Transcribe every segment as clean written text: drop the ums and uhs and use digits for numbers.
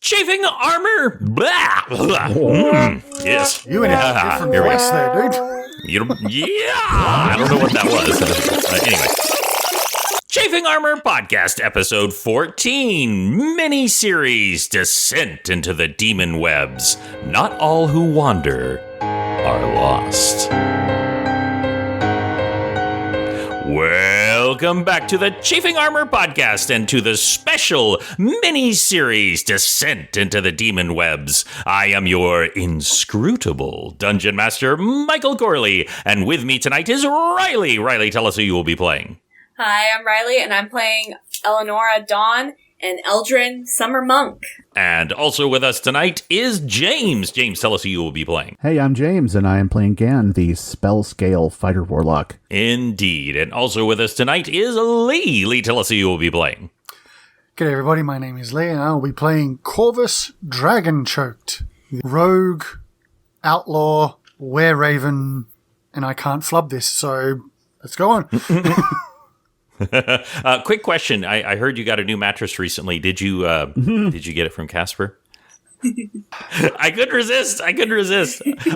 Chafing armor. Blah. Yes. You and a different voice there, dude. I don't know what that was. Anyway. Chafing Armor Podcast, Episode 14, Mini-Series, Descent into the Demon Webs. Not all who wander are lost. Welcome back to the Chafing Armor Podcast and to the special mini-series Descent into the Demon Webs. I am your inscrutable Dungeon Master, Michael Corley, and with me tonight is Riley. Riley, tell us who you will be playing. Hi, I'm Riley, and I'm playing Elenora, Dawn, and Eldrin, Summer Monk. And also with us tonight is James. James, tell us who you will be playing. Hey, I'm James, and I am playing Gan, the Spell Scale Fighter Warlock. Indeed. And also with us tonight is Lee. Lee, tell us who you will be playing. G'day everybody, my name is Lee, and I will be playing Corvus Dragonchoked, the rogue, outlaw, were-raven, and I can't flub this, so let's go on. Quick question. I heard you got a new mattress recently. Did you get it from Casper? I couldn't resist.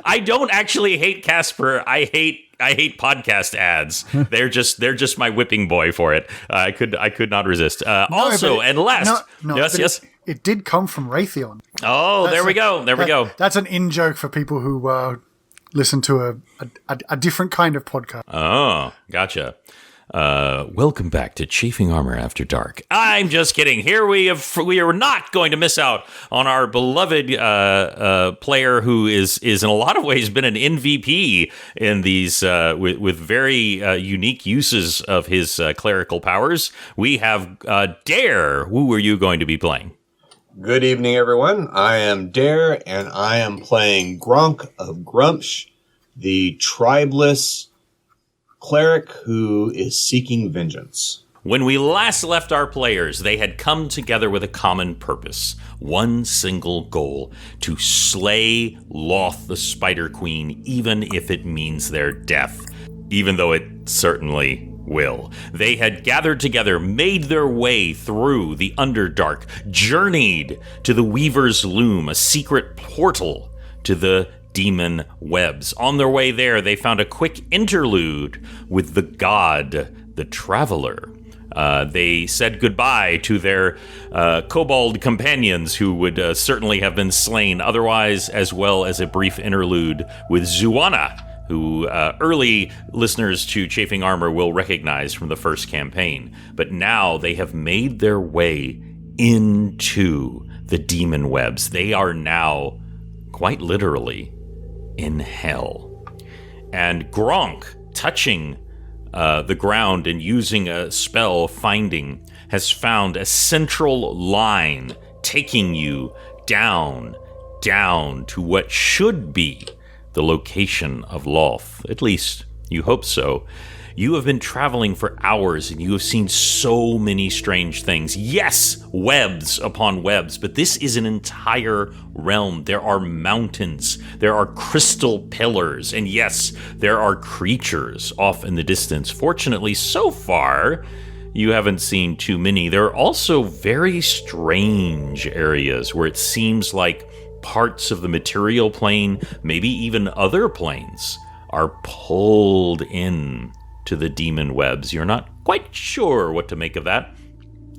I don't actually hate Casper. I hate podcast ads. They're just my whipping boy for it. I could not resist. Yes. It did come from Raytheon. Oh, there we go. That's an in-joke for people who listen to a different kind of podcast. Oh, gotcha. Welcome back to Chafing Armor After Dark. I'm just kidding. Here we are not going to miss out on our beloved player who is in a lot of ways been an MVP in these with very unique uses of his clerical powers. We have Dare. Who are you going to be playing? Good evening, everyone. I am Dare, and I am playing Gronk of Grumsh, the tribeless cleric who is seeking vengeance. When we last left our players, they had come together with a common purpose, one single goal: to slay Loth the Spider Queen, even if it means their death, even though it certainly will. They had gathered together, made their way through the Underdark, journeyed to the Weaver's Loom, a secret portal to the Demon Webs. On their way there, they found a quick interlude with the god, the Traveler. They said goodbye to their kobold companions who would certainly have been slain otherwise, as well as a brief interlude with Zuana, who early listeners to Chafing Armor will recognize from the first campaign. But now they have made their way into the Demon Webs. They are now, quite literally, in hell. And Gronk, touching the ground and using a spell finding, has found a central line taking you down to what should be the location of Loth. At least you hope so. You have been traveling for hours and you have seen so many strange things. Yes, webs upon webs, but this is an entire realm. There are mountains, there are crystal pillars, and yes, there are creatures off in the distance. Fortunately, so far, you haven't seen too many. There are also very strange areas where it seems like parts of the material plane, maybe even other planes, are pulled in to the Demon Webs. You're not quite sure what to make of that.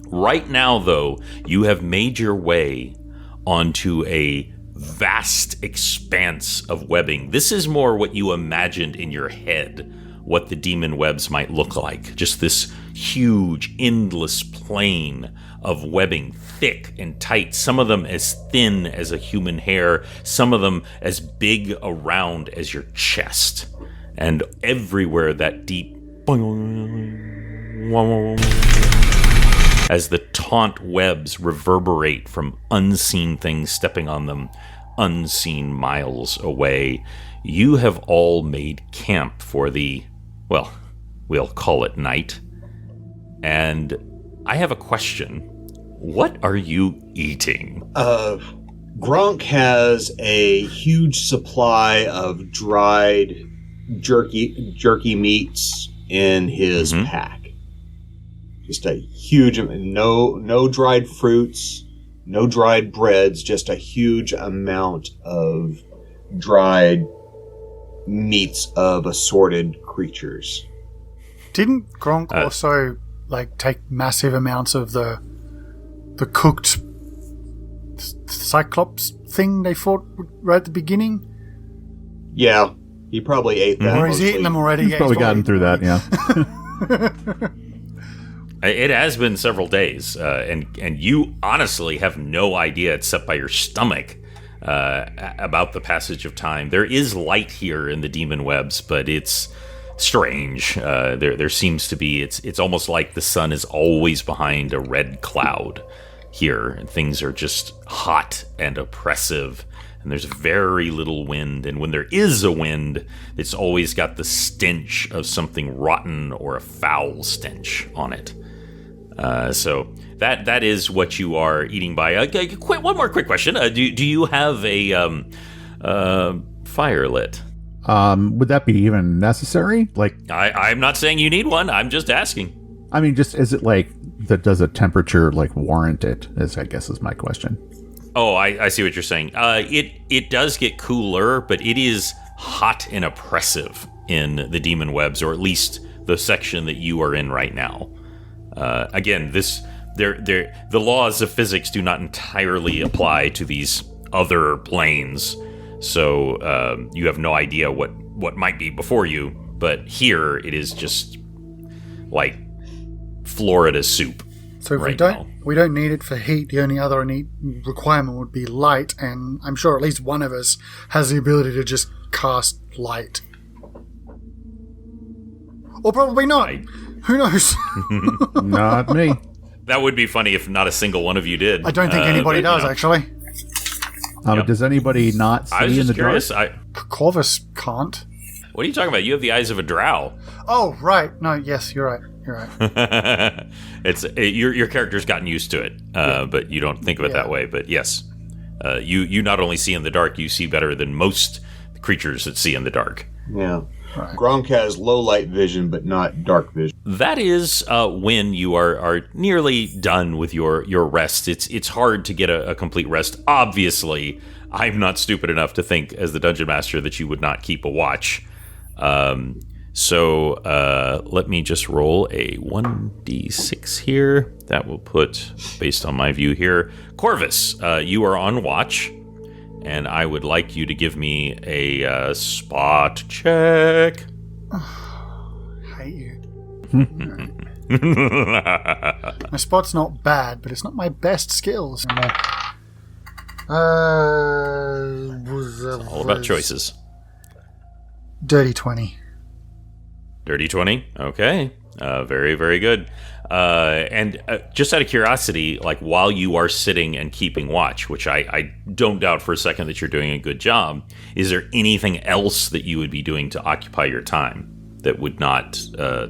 Right now, though, you have made your way onto a vast expanse of webbing. This is more what you imagined in your head, what the Demon Webs might look like. Just this huge, endless plane of webbing, thick and tight, some of them as thin as a human hair, some of them as big around as your chest. And everywhere that deep as the taut webs reverberate from unseen things stepping on them, unseen miles away. You have all made camp for the, well, we'll call it night. And I have a question. What are you eating? Gronk has a huge supply of dried jerky meats in his pack. Just a huge, no dried fruits, No dried breads, just a huge amount of dried meats of assorted creatures. Didn't Gronk also take massive amounts of the cooked cyclops thing they fought right at the beginning? Yeah, he probably ate that. Or he's eaten them already. He's probably gotten through that, yeah. It has been several days, and you honestly have no idea, except by your stomach, about the passage of time. There is light here in the demon webs, but it's strange. There seems to be. It's almost like the sun is always behind a red cloud here, and things are just hot and oppressive. And there's very little wind, and when there is a wind, it's always got the stench of something rotten or a foul stench on it. So that is what you are eating by. One more quick question: Do you have a fire lit? Would that be even necessary? I'm not saying you need one. I'm just asking. I mean, just is it does a temperature warrant it? I guess is my question. Oh, I see what you're saying. It does get cooler, but it is hot and oppressive in the demon webs, or at least the section that you are in right now. Again, the laws of physics do not entirely apply to these other planes, so you have no idea what might be before you. But here, it is just like Florida soup. So if right we don't need it for heat, the only other requirement would be light, and I'm sure at least one of us has the ability to just cast light. Or probably not. Who knows? Not me. That would be funny if not a single one of you did. I don't think anybody does, actually. Yep. Does anybody not see in the curious. dark? Corvus can't. What are you talking about? You have the eyes of a drow. Oh, right. No, yes, you're right. Your character's gotten used to it, but you don't think of it that way. But yes, you not only see in the dark, you see better than most creatures that see in the dark. Yeah. Right. Gronk has low light vision, but not dark vision. That is when you are nearly done with your rest. It's hard to get a complete rest. Obviously, I'm not stupid enough to think, as the dungeon master, that you would not keep a watch. So let me just roll a 1d6 here. That will put, based on my view here, Corvus, you are on watch. And I would like you to give me a spot check. I hate you. My spot's not bad, but it's not my best skills. It's all about choices. Dirty 20. Dirty 20? Okay. Very, very good. And just out of curiosity, while you are sitting and keeping watch, which I don't doubt for a second that you're doing a good job, is there anything else that you would be doing to occupy your time that would not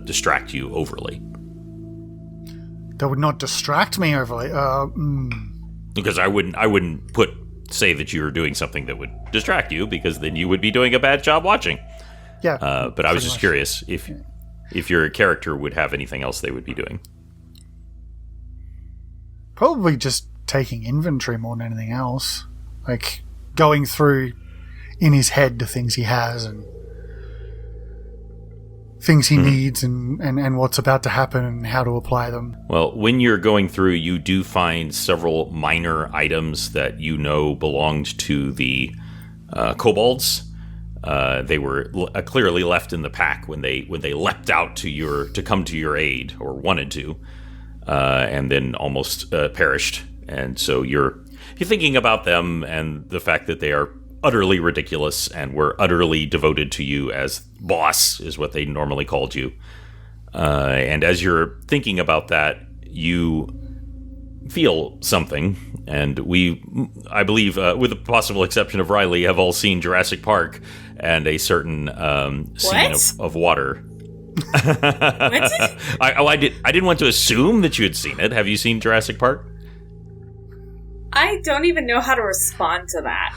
distract you overly? That would not distract me overly? Because I wouldn't say that you were doing something that would distract you, because then you would be doing a bad job watching. Yeah. But I was just curious if your character would have anything else they would be doing. Probably just taking inventory more than anything else. Going through in his head the things he has and things he needs and what's about to happen and how to apply them. Well, when you're going through, you do find several minor items that you know belonged to the kobolds. They were clearly left in the pack when they leapt out to come to your aid, or wanted to, and then almost perished. And so you're thinking about them and the fact that they are utterly ridiculous and were utterly devoted to you as boss, is what they normally called you. And as you're thinking about that, you feel something, and I believe, with the possible exception of Riley, have all seen Jurassic Park and a certain scene of water. What? I didn't want to assume that you had seen it. Have you seen Jurassic Park? I don't even know how to respond to that.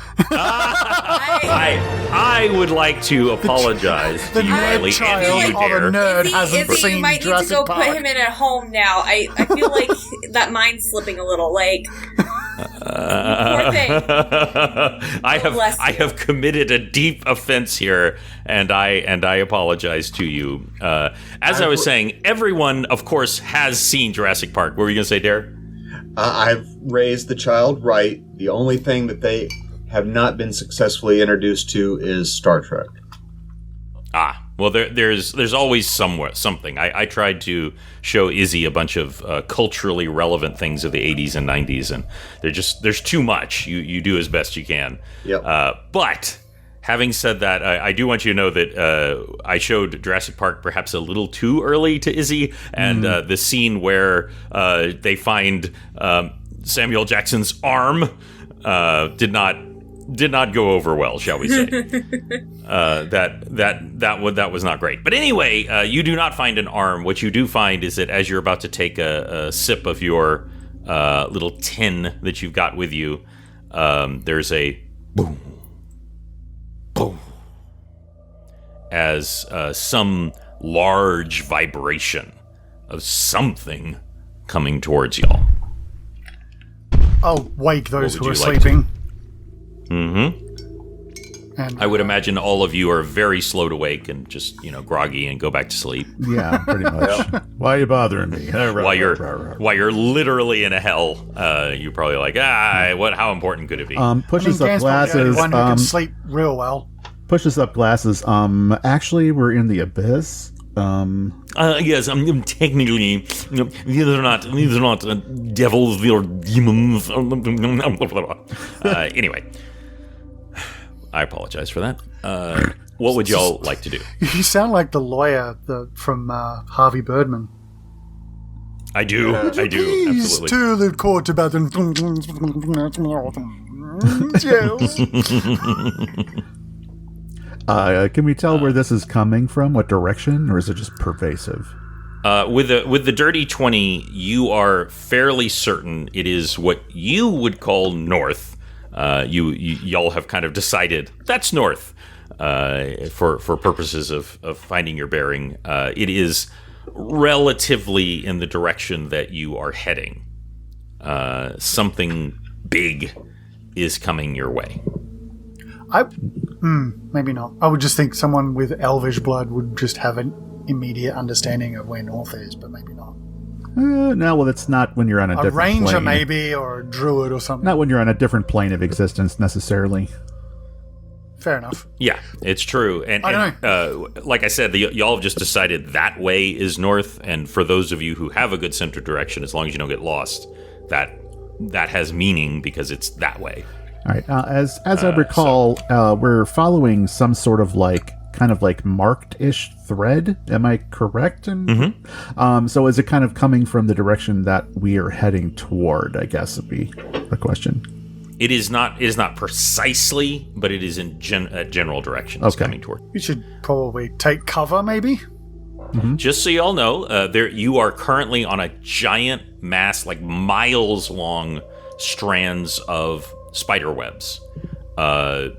I would like to apologize to you, Riley, and to you, Dare. Izzy, you might need to go put him in at home now. I feel like that mind's slipping a little. Poor thing. I have committed a deep offense here, and I apologize to you. As I was saying, everyone, of course, has seen Jurassic Park. What were you going to say, Dare? I've raised the child right. The only thing that they have not been successfully introduced to is Star Trek. Well, there's always something. I tried to show Izzy a bunch of culturally relevant things of the 80s and 90s, and there's too much. You do as best you can. Yep. But having said that, I do want you to know that I showed Jurassic Park perhaps a little too early to Izzy, and the scene where they find Samuel Jackson's arm did not go over well, shall we say? That was not great. But anyway, you do not find an arm. What you do find is that as you're about to take a sip of your little tin that you've got with you, there's a boom, boom, as some large vibration of something coming towards y'all. I'll wake those who are would you like sleeping. And I would imagine all of you are very slow to wake and just, groggy and go back to sleep. Yeah, pretty much. Why are you bothering me? While you're literally in a hell, you're probably like, how important could it be? Pushes up Dan's probably the only glasses. one who can sleep real well. Pushes up glasses. Actually, we're in the abyss. Yes, technically, these are not devils, they are demons. Anyway, I apologize for that. What would y'all like to do? You sound like the lawyer from Harvey Birdman. I do, Please absolutely. to the court about the... Can we tell where this is coming from? What direction? Or is it just pervasive? With the dirty 20, you are fairly certain it is what you would call north. Y'all have kind of decided that's north for purposes of finding your bearing. It is relatively in the direction that you are heading. Something big is coming your way. Maybe not. I would just think someone with elvish blood would just have an immediate understanding of where north is, but maybe not. No, well, it's not when you're on a different ranger plane. maybe, or a druid or something. Not when you're on a different plane of existence, necessarily. Fair enough. Yeah, it's true. And, I don't know. Like I said, y'all have just decided that way is north, and for those of you who have a good center direction, as long as you don't get lost, that has meaning because it's that way. All right. As I recall, we're following some sort of kind of marked-ish thread. Am I correct? So is it kind of coming from the direction that we are heading toward? I guess would be the question. It is not precisely, but it is in general direction. It's coming toward. You should probably take cover, maybe. Just so y'all know, you are currently on a giant mass, miles-long strands of spider webs. There's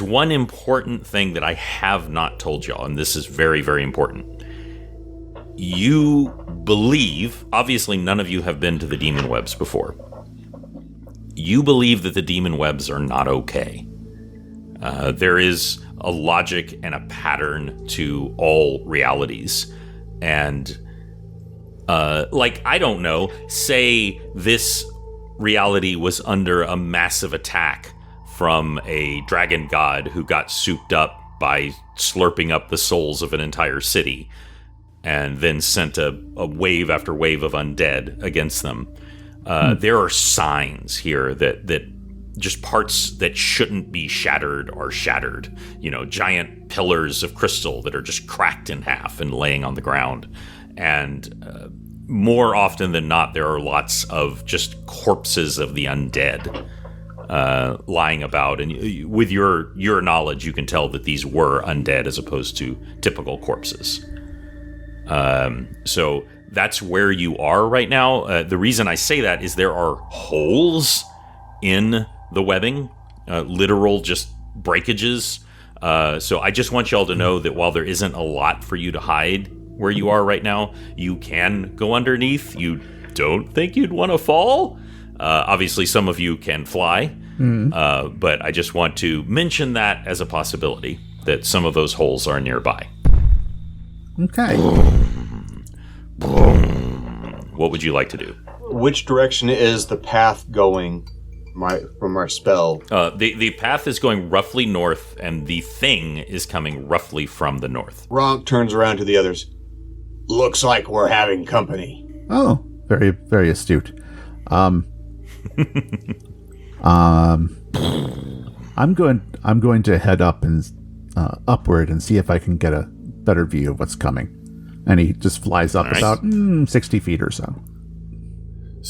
one important thing that I have not told y'all, and this is very, very important. You believe, obviously none of you have been to the demon webs before. You believe that the demon webs are not okay. There is a logic and a pattern to all realities. And, I don't know, say this reality was under a massive attack from a dragon god who got souped up by slurping up the souls of an entire city and then sent a wave after wave of undead against them. There are signs here that just parts that shouldn't be shattered are shattered. Giant pillars of crystal that are just cracked in half and laying on the ground. And more often than not, there are lots of just corpses of the undead lying about. And with your knowledge, you can tell that these were undead as opposed to typical corpses. So that's where you are right now. The reason I say that is there are holes in the webbing, literal just breakages. So I just want y'all to know that while there isn't a lot for you to hide where you are right now, you can go underneath. You don't think you'd want to fall? Obviously, some of you can fly, but I just want to mention that as a possibility, that some of those holes are nearby. Okay. What would you like to do? Which direction is the path going from our spell? The path is going roughly north, and the thing is coming roughly from the north. Gronk turns around to the others. Looks like we're having company. Oh, very, very astute. I'm going to head up and upward and see if I can get a better view of what's coming. And he just flies up about 60 feet or so.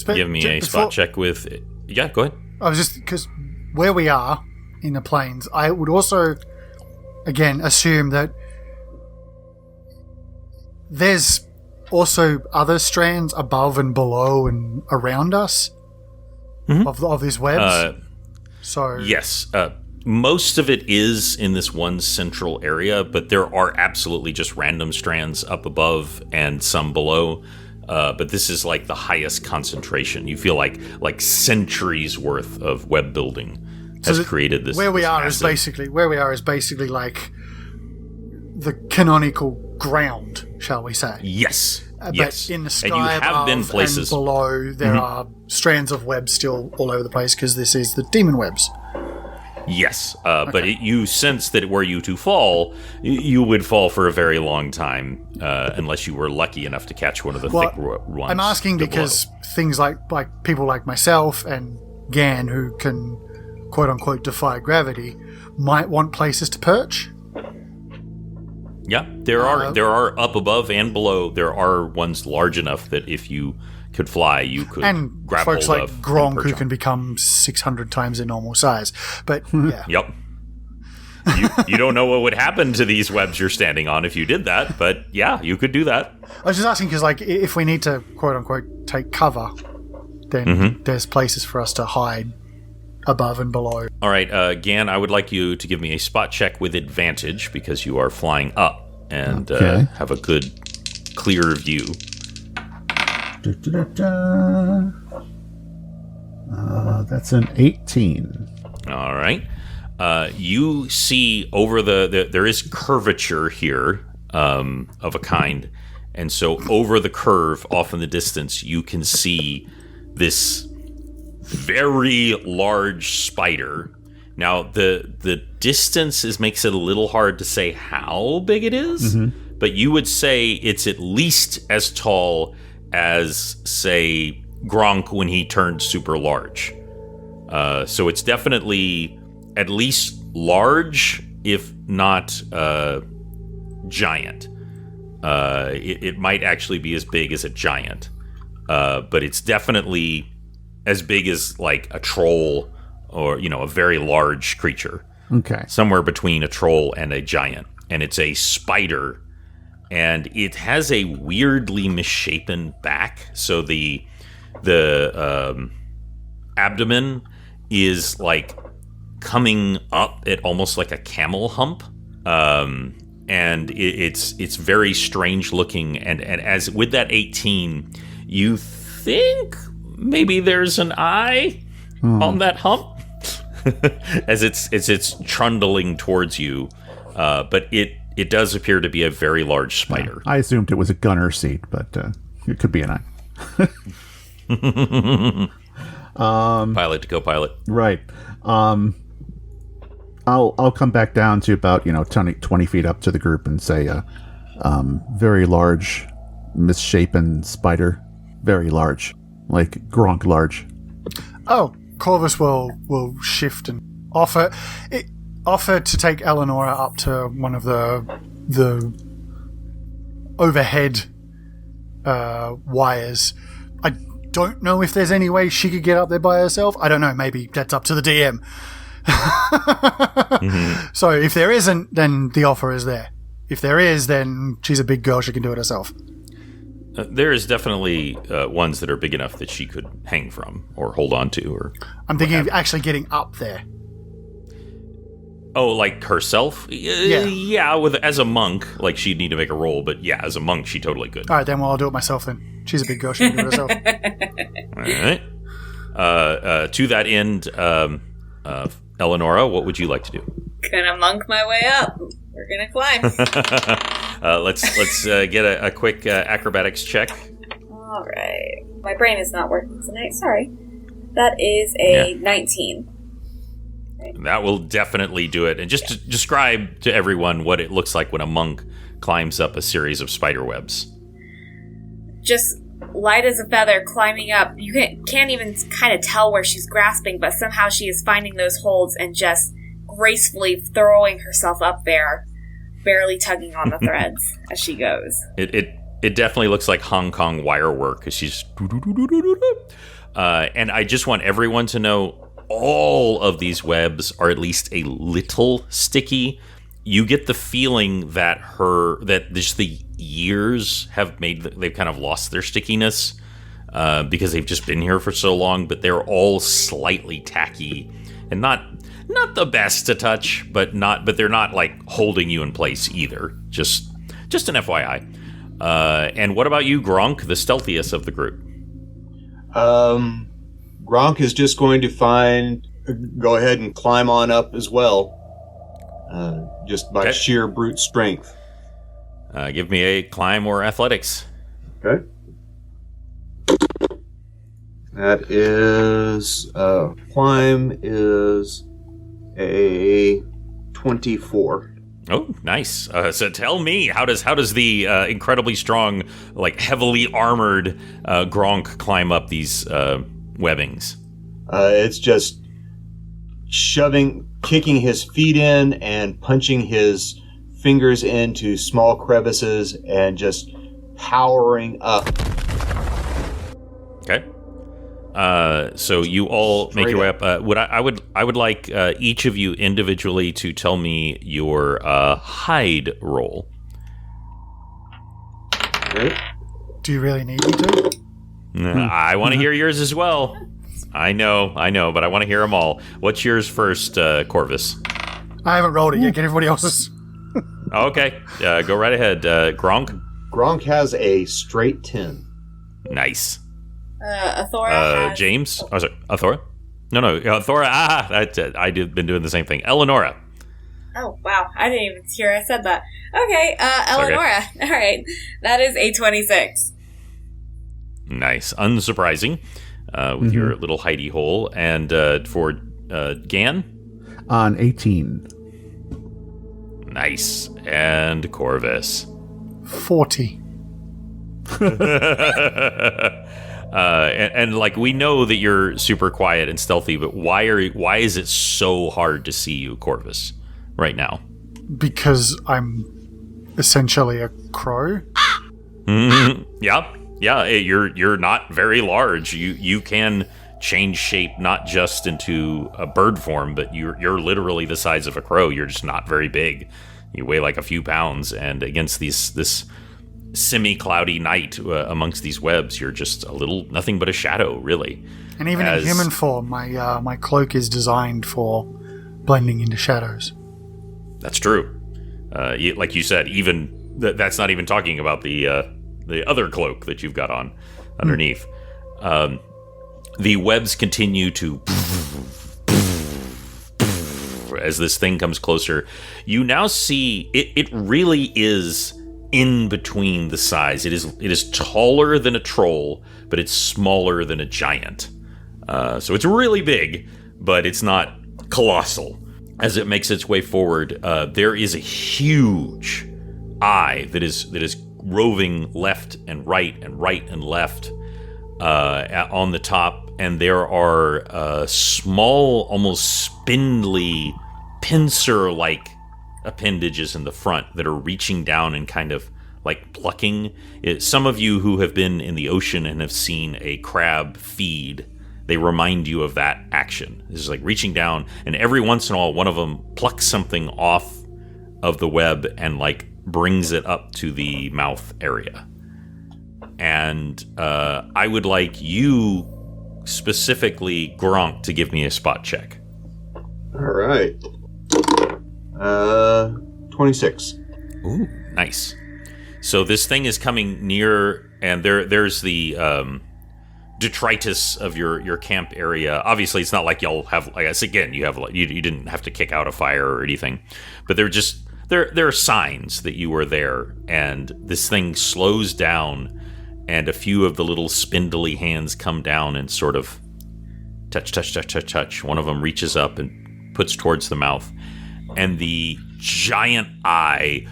Give me a spot check with... Yeah, go ahead. I was just... Because where we are in the plains, I would also, again, assume that there's also other strands above and below and around us of these webs. Yes. Most of it is in this one central area, but there are absolutely just random strands up above and some below. But this is like the highest concentration. You feel like centuries worth of web building has created this. Where we are massive... is basically like the canonical ground, shall we say? Yes. But in the sky and you have above been places and below, there are strands of web still all over the place because this is the demon webs. Yes, but you sense that were you to fall, you would fall for a very long time, unless you were lucky enough to catch one of the thick ones. I'm asking because things like people like myself and Gan, who can quote-unquote defy gravity, might want places to perch. Yeah, there are up above and below. There are ones large enough that if you could fly, you could and grab folks hold like of Gronk who can become 600 times their normal size. But yeah, yep. You don't know what would happen to these webs you're standing on if you did that, but yeah, you could do that. I was just asking because, like, if we need to quote unquote take cover, then there's places for us to hide above and below. All right, Gan, I would like you to give me a spot check with advantage because you are flying up and have a good, clear view. That's an 18. All right. You see over there is curvature here of a kind. And so over the curve, off in the distance, you can see this very large spider. Now, the distance makes it a little hard to say how big it is, but you would say it's at least as tall as, say, Gronk when he turned super large. So it's definitely at least large, if not giant. It might actually be as big as a giant. But it's definitely as big as, like, a troll or, a very large creature. Okay. Somewhere between a troll and a giant. And it's a spider. And it has a weirdly misshapen back, so the abdomen is like coming up at almost like a camel hump, and it's very strange looking. And as with that 18, you think maybe there's an eye on that hump as it's trundling towards you, but it does appear to be a very large spider. I assumed it was a gunner seat, but it could be an eye. Pilot to co-pilot. Right. I'll come back down to about 20 feet up to the group and say, very large, misshapen spider, very large, like Gronk large. Oh, Corvus will shift and offer to take Elenora up to one of the overhead wires. I don't know if there's any way she could get up there by herself. I don't know. Maybe that's up to the DM. So if there isn't, then the offer is there. If there is, then she's a big girl. She can do it herself. There is definitely ones that are big enough that she could hang from or hold on to. Or I'm thinking of actually getting up there. Oh, like herself? Yeah, as a monk, like she'd need to make a roll, but yeah, as a monk, she totally could. All right, then I'll do it myself then. She's a big girl, she can do it herself. All right. To that end, Elenora, what would you like to do? Gonna monk my way up. We're gonna climb. Let's get a quick acrobatics check. All right. My brain is not working tonight. Sorry. That is a 19. That will definitely do it. And just to describe to everyone what it looks like when a monk climbs up a series of spider webs. Just light as a feather, climbing up. You can't even kind of tell where she's grasping, but somehow she is finding those holds and just gracefully throwing herself up there, barely tugging on the threads as she goes. It definitely looks like Hong Kong wire work as she's... and I just want everyone to know all of these webs are at least a little sticky. You get the feeling that just the years they've kind of lost their stickiness because they've just been here for so long, but they're all slightly tacky and not the best to touch, but they're not like holding you in place either. Just an FYI. And what about you, Gronk, the stealthiest of the group? Gronk is just going to go ahead and climb on up as well. Just by sheer brute strength. Give me a climb or athletics. Okay. That is climb is a 24. Oh, nice. So tell me, how does the incredibly strong, like heavily armored Gronk climb up these webbings? It's just kicking his feet in and punching his fingers into small crevices and just powering up. Okay. So you all make your way up. I would like each of you individually to tell me your hide roll. Okay. Do you really need me to? I want to hear yours as well. I know, but I want to hear them all. What's yours first, Corvus? I haven't rolled it yet. Get everybody else's. Okay, go right ahead. Gronk? Gronk has a straight 10. Nice. Athora has... James? Oh, sorry. Athora? No, Athora. I've been doing the same thing. Elenora. Oh, wow. I didn't even hear I said that. Okay, Elenora. Okay. All right. That is a 26. Nice. Unsurprising. With your little hidey hole. And for Gan? On 18. Nice. And Corvus? 40. And like we know that you're super quiet and stealthy, but why is it so hard to see you, Corvus, right now? Because I'm essentially a crow. Yeah. You're not very large. You can change shape not just into a bird form, but you're literally the size of a crow. You're just not very big. You weigh like a few pounds, and against this semi-cloudy night amongst these webs, you're just nothing but a shadow, really. And even in human form, my cloak is designed for blending into shadows. That's true. Like you said, even that's not even talking about the other cloak that you've got on underneath. The webs continue to as this thing comes closer. You now see it really is in between the size. It is taller than a troll, but it's smaller than a giant. So it's really big, but it's not colossal. As it makes its way forward, there is a huge eye that is roving left and right and left on the top, and there are small, almost spindly, pincer-like appendages in the front that are reaching down and kind of like plucking. Some of you who have been in the ocean and have seen a crab feed, they remind you of that action. This is like reaching down, and every once in a while, one of them plucks something off of the web and like brings it up to the mouth area. And I would like you, specifically Gronk, to give me a spot check. All right. 26. Ooh, nice. So this thing is coming near, and there's the detritus of your camp area. Obviously, it's not like y'all have, like I said again, you didn't have to kick out a fire or anything, but there are signs that you were there, and this thing slows down, and a few of the little spindly hands come down and sort of touch. One of them reaches up and puts towards the mouth, and the giant eye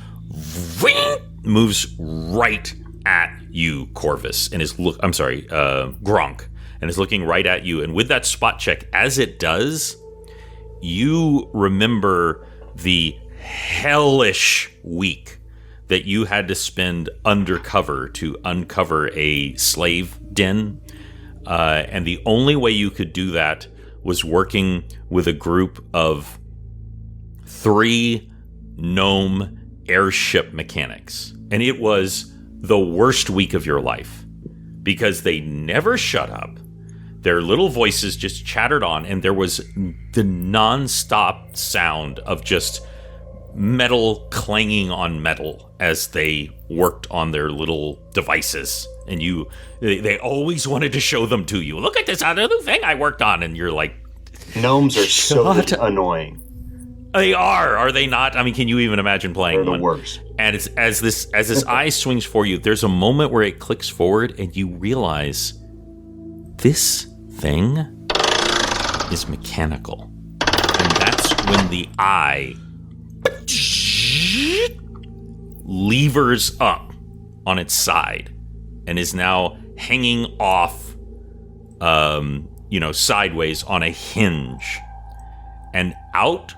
moves right at you, Corvus, and Gronk, and is looking right at you. And with that spot check, as it does, you remember the hellish week that you had to spend undercover to uncover a slave den. And the only way you could do that was working with a group of 3 gnome airship mechanics. And it was the worst week of your life because they never shut up. Their little voices just chattered on, and there was the non-stop sound of just metal clanging on metal as they worked on their little devices. And they always wanted to show them to you. Look at this other thing I worked on, and you're like, gnomes are so annoying. They are they not? I mean, can you even imagine playing They're one? the worst. And it's, as this eye swings for you, there's a moment where it clicks forward, and you realize this thing is mechanical. And that's when the eye levers up on its side and is now hanging off, sideways on a hinge. And out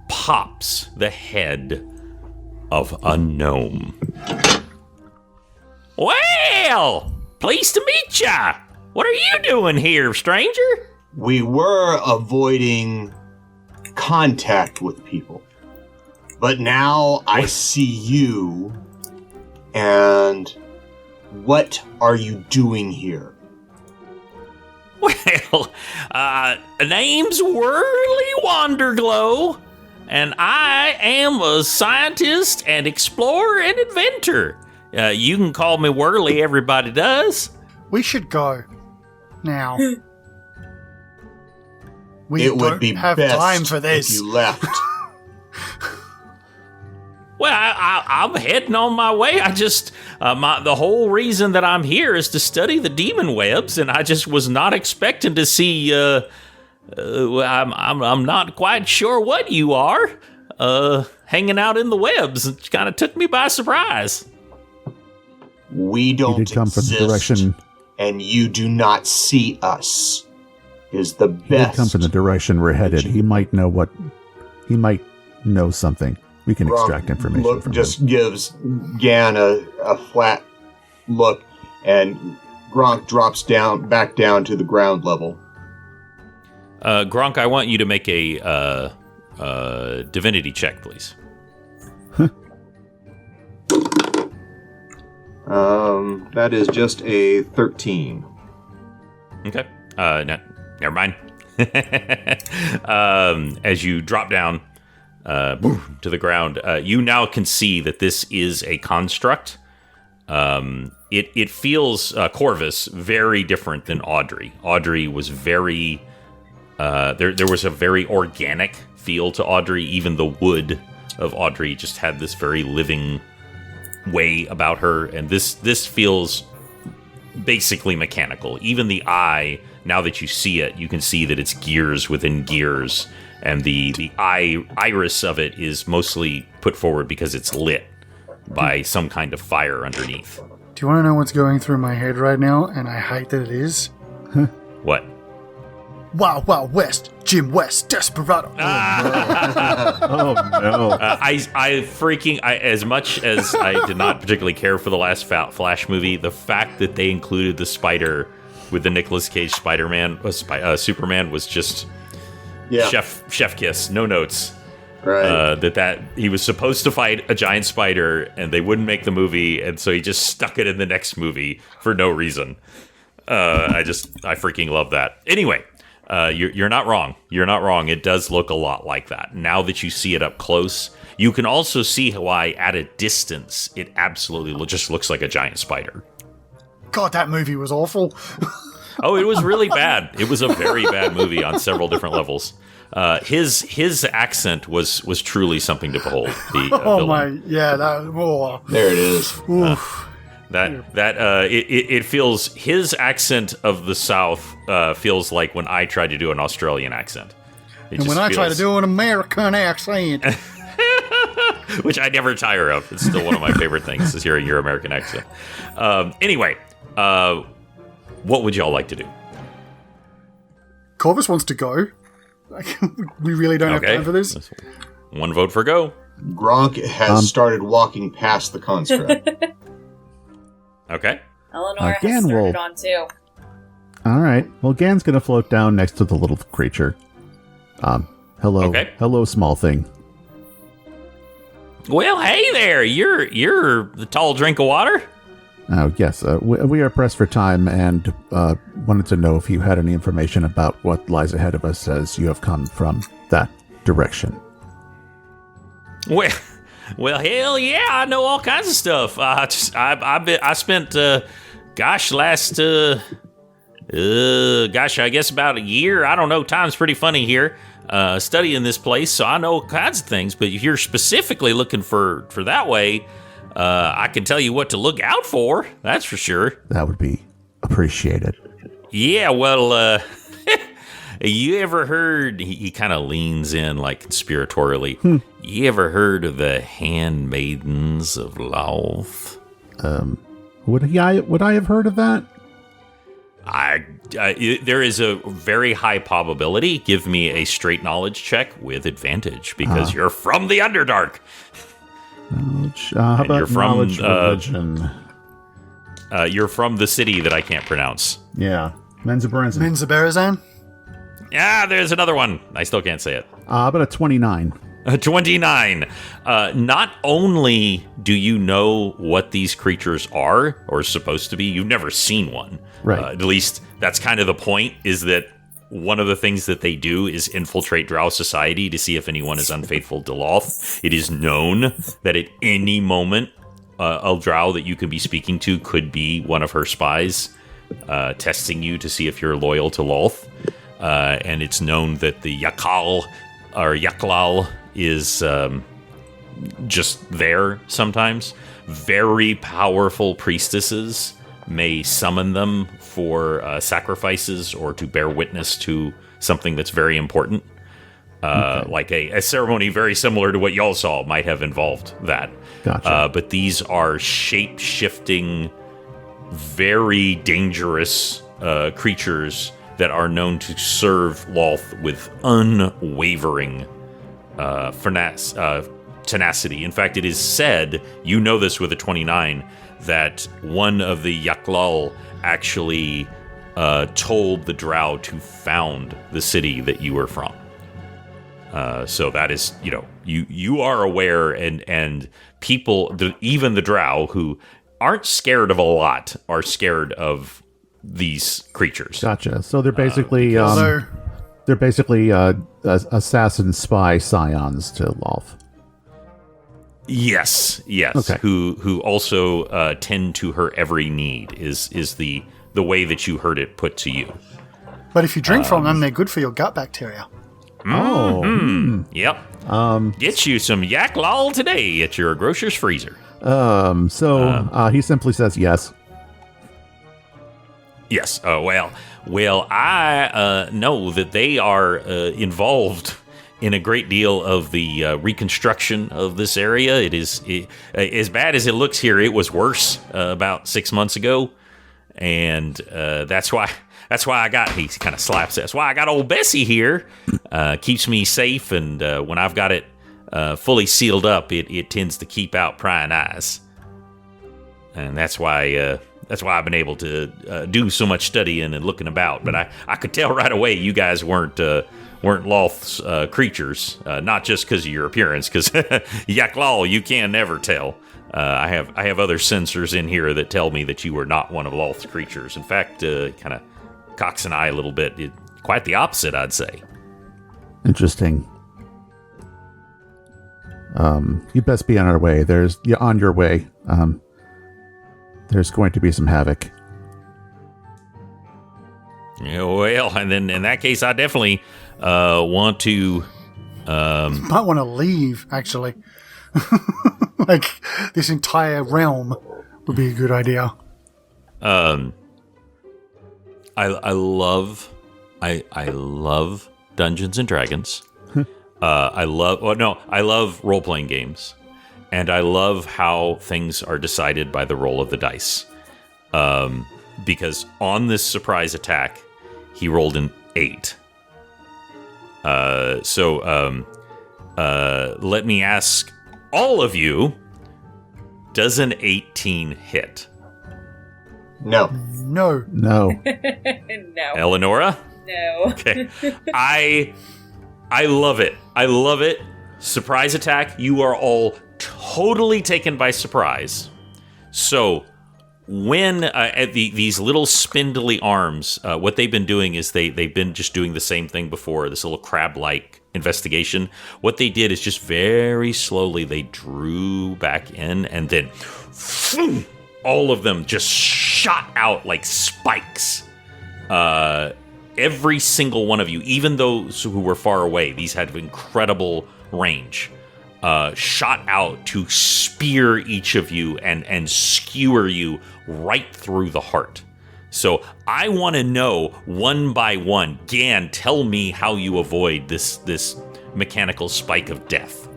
pops the head of a gnome. Well, pleased to meet ya. What are you doing here, stranger? We were avoiding contact with people. But now I see you, and what are you doing here? Well, name's Whirly Wanderglow, and I am a scientist and explorer and inventor. You can call me Whirly, everybody does. We should go now. We It would don't be have best time for this. if you left. Well, I'm heading on my way. I just the whole reason that I'm here is to study the demon webs, and I just was not expecting to see. I'm not quite sure what you are hanging out in the webs. It kind of took me by surprise. We don't You did come from the direction. and you do not see us. Is the He did best. come from the direction we're headed. He might know know something. We can extract information from just him. gives Gan a flat look, and Gronk drops back down to the ground level. Gronk, I want you to make a divinity check, please. That is just a 13. Okay. No, never mind. As you drop down to the ground, you now can see that this is a construct. It feels, Corvus, very different than Audrey. Audrey was very... there was a very organic feel to Audrey. Even the wood of Audrey just had this very living way about her. And this feels basically mechanical. Even the eye, now that you see it, you can see that it's gears within gears. And the iris of it is mostly put forward because it's lit by some kind of fire underneath. Do you want to know what's going through my head right now? And I hate that it is. What? Wild Wild West, Jim West, Desperado. Oh no! As much as I did not particularly care for the last Flash movie, the fact that they included the spider with the Nicolas Cage Superman was just chef kiss, no notes. Right. That he was supposed to fight a giant spider, and they wouldn't make the movie, and so he just stuck it in the next movie for no reason. I freaking love that. Anyway. You're not wrong. You're not wrong. It does look a lot like that. Now that you see it up close, you can also see why at a distance it absolutely just looks like a giant spider. God, that movie was awful. Oh, it was really bad. It was a very bad movie on several different levels. His accent was truly something to behold. The Oh villain. my, yeah, that. Oh. There it is. Oof. It feels, his accent of the South feels like when I try to do an Australian accent. And when I try to do an American accent, which I never tire of. It's still one of my favorite things is hearing your American accent. Anyway, what would y'all like to do? Corvus wants to go. We really don't have time for this. One vote for go. Gronk has started walking past the construct. Okay. Elenora Gan has started will- on too. All right. Well, Gan's going to float down next to the little creature. Hello. Okay. Hello, small thing. Well, hey there. You're the tall drink of water. Oh, yes. We are pressed for time and wanted to know if you had any information about what lies ahead of us as you have come from that direction. Well, hell yeah, I know all kinds of stuff. I spent, I guess about a year. I don't know. Time's pretty funny here. Studying this place, so I know all kinds of things. But if you're specifically looking for that way, I can tell you what to look out for. That's for sure. That would be appreciated. Yeah, well, you ever heard, he kind of leans in like conspiratorially. You ever heard of the handmaidens of Loth? Would I have heard of that? There is a very high probability. Give me a straight knowledge check with advantage because you're from the Underdark. Knowledge. How about you're from, knowledge religion? You're from the city that I can't pronounce. Yeah. Menzaberenzin. Menzaberenzin? Ah, there's another one. I still can't say it. How about a 29? 29. Not only do you know what these creatures are or supposed to be, you've never seen one. Right. At least that's kind of the point, is that one of the things that they do is infiltrate Drow society to see if anyone is unfaithful to Loth. It is known that at any moment, a Drow that you could be speaking to could be one of her spies, testing you to see if you're loyal to Loth. And it's known that the Yakal or Yaklal is just there sometimes. Very powerful priestesses may summon them for sacrifices or to bear witness to something that's very important. Like a ceremony very similar to what y'all saw might have involved that. Gotcha. But these are shape-shifting, very dangerous creatures that are known to serve Loth with unwavering tenacity. In fact, it is said, you know this with a 29, that one of the Yaklal actually told the Drow to found the city that you were from. So that is, you are aware, and people, even the Drow, who aren't scared of a lot, are scared of these creatures. Gotcha. So they're basically assassin spy scions to Loth. Yes. Okay. Who also tend to her every need is the way that you heard it put to you. But if you drink from them, they're good for your gut bacteria. Yep. Get you some yak lol today at your grocer's freezer. He simply says yes. Yes. Well, I know that they are involved in a great deal of the reconstruction of this area. It is as bad as it looks here. It was worse about 6 months ago, and that's why I got. He kind of slaps it. That's why I got old Bessie here. Keeps me safe, and when I've got it fully sealed up, it tends to keep out prying eyes, and that's why I've been able to do so much studying and looking about. But I could tell right away you guys weren't Loth's creatures, not just because of your appearance, because Yaklal, you can never tell. I have other sensors in here that tell me that you were not one of Loth's creatures. In fact, kind of cocks an eye a little bit. Quite the opposite, I'd say. Interesting. You best be on our way. You're on your way. There's going to be some havoc. Well, and then in that case, I definitely want to. Might want to leave, actually. Like, this entire realm would be a good idea. I love Dungeons and Dragons. I love role-playing games. And I love how things are decided by the roll of the dice. Because on this surprise attack, he rolled an 8. So let me ask all of you, does an 18 hit? No. No. No. No. Elenora? No. Okay. I love it. I love it. Surprise attack. You are all totally taken by surprise. So when these little spindly arms, what they've been doing is they've been just doing the same thing before, this little crab-like investigation. What they did is just very slowly they drew back in, and then all of them just shot out like spikes. Every single one of you, even those who were far away, these had incredible range. Shot out to spear each of you and skewer you right through the heart. So I want to know one by one. Gan, tell me how you avoid this mechanical spike of death.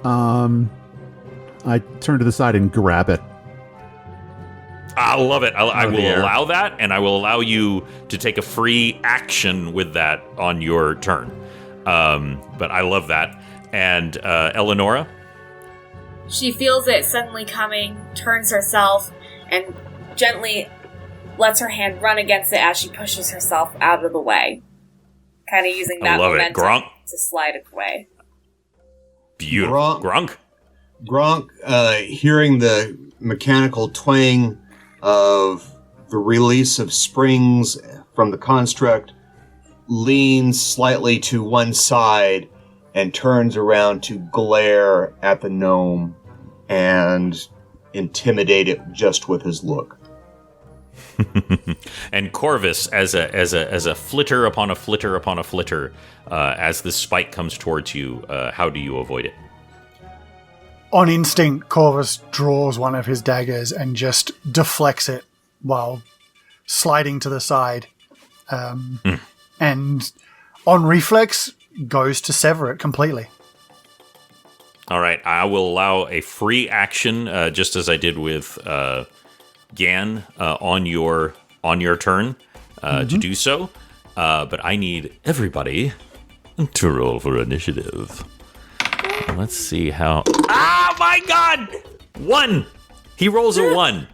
I turn to the side and grab it. I love it. I will dear. allow that, and I will allow you to take a free action with that on your turn. But I love that. And Elenora? She feels it suddenly coming, turns herself, and gently lets her hand run against it as she pushes herself out of the way. Kind of using that momentum Gronk? to slide it away. Beautiful. Gronk? Gronk, hearing the mechanical twang of the release of springs from the construct, leans slightly to one side and turns around to glare at the gnome and intimidate it just with his look. And Corvus, as a flitter upon a flitter upon a flitter, as the spike comes towards you, how do you avoid it? On instinct, Corvus draws one of his daggers and just deflects it while sliding to the side. And on reflex, goes to sever it completely. All right, I will allow a free action, just as I did with Gan, on your turn to do so. But I need everybody to roll for initiative. Let's see how. Ah, my God! 1. He rolls a 1.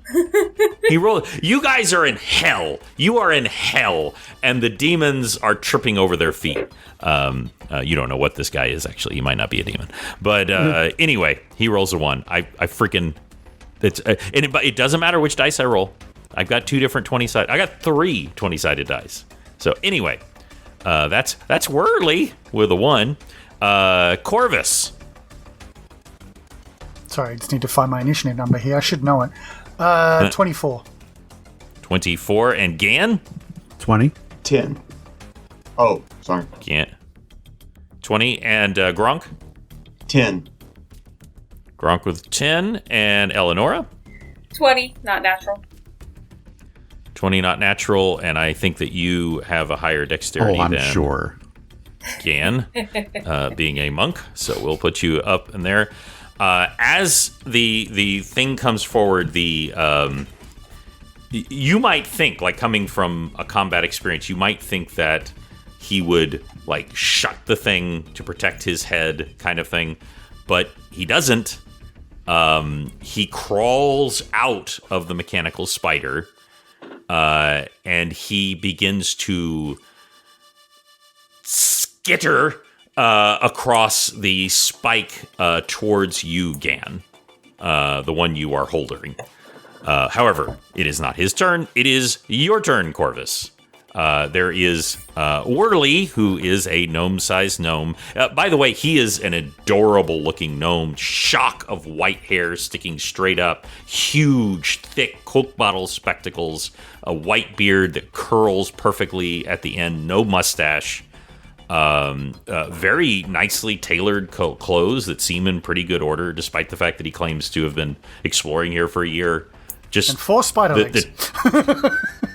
You guys are in hell. You are in hell, and the demons are tripping over their feet. You don't know what this guy is, actually. He might not be a demon. But anyway, he rolls a 1. I freaking... It doesn't matter which dice I roll. I've got 2 different 20-sided... I got 3 20-sided dice. So anyway, that's Whirly with a 1. Corvus. Sorry, I just need to find my initiative number here. I should know it. 24. 24. And Gan? 20. 10. Oh, sorry. Gan. 20. And Gronk? 10. Gronk with 10. And Elenora? 20, not natural. 20, not natural. And I think that you have a higher dexterity I'm than sure. Gan, being a monk. So we'll put you up in there. As the thing comes forward, you might think, like, coming from a combat experience, you might think that he would, like, shut the thing to protect his head kind of thing, but he doesn't. He crawls out of the mechanical spider, and he begins to skitter across the spike towards you, Gan, the one you are holding. However, it is not his turn. It is your turn, Corvus. There is Whirly, who is a gnome-sized gnome. By the way, he is an adorable-looking gnome. Shock of white hair sticking straight up. Huge, thick Coke bottle spectacles. A white beard that curls perfectly at the end. No mustache. Very nicely tailored clothes that seem in pretty good order, despite the fact that he claims to have been exploring here for a year. And 4 spider legs.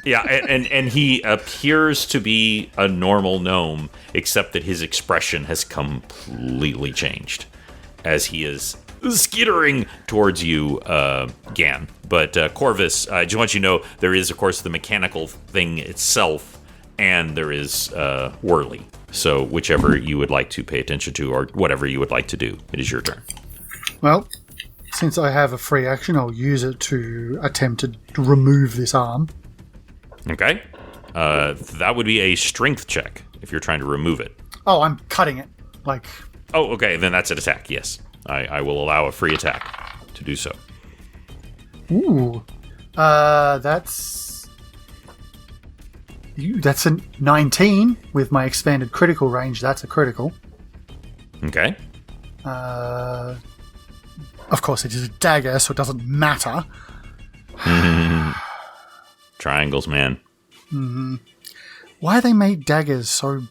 Yeah, and he appears to be a normal gnome, except that his expression has completely changed as he is skittering towards you, Gan. But Corvus, I just want you to know, there is, of course, the mechanical thing itself, and there is Whirly. So whichever you would like to pay attention to, or whatever you would like to do, it is your turn. Well, since I have a free action, I'll use it to attempt to remove this arm. Okay. That would be a strength check if you're trying to remove it. Oh, I'm cutting it. Oh, okay. Then that's an attack, yes. I will allow a free attack to do so. Ooh. That's a 19 with my expanded critical range. That's a critical. Okay. Of course, it is a dagger, so it doesn't matter. Triangles, man. Mm-hmm. Why they made daggers so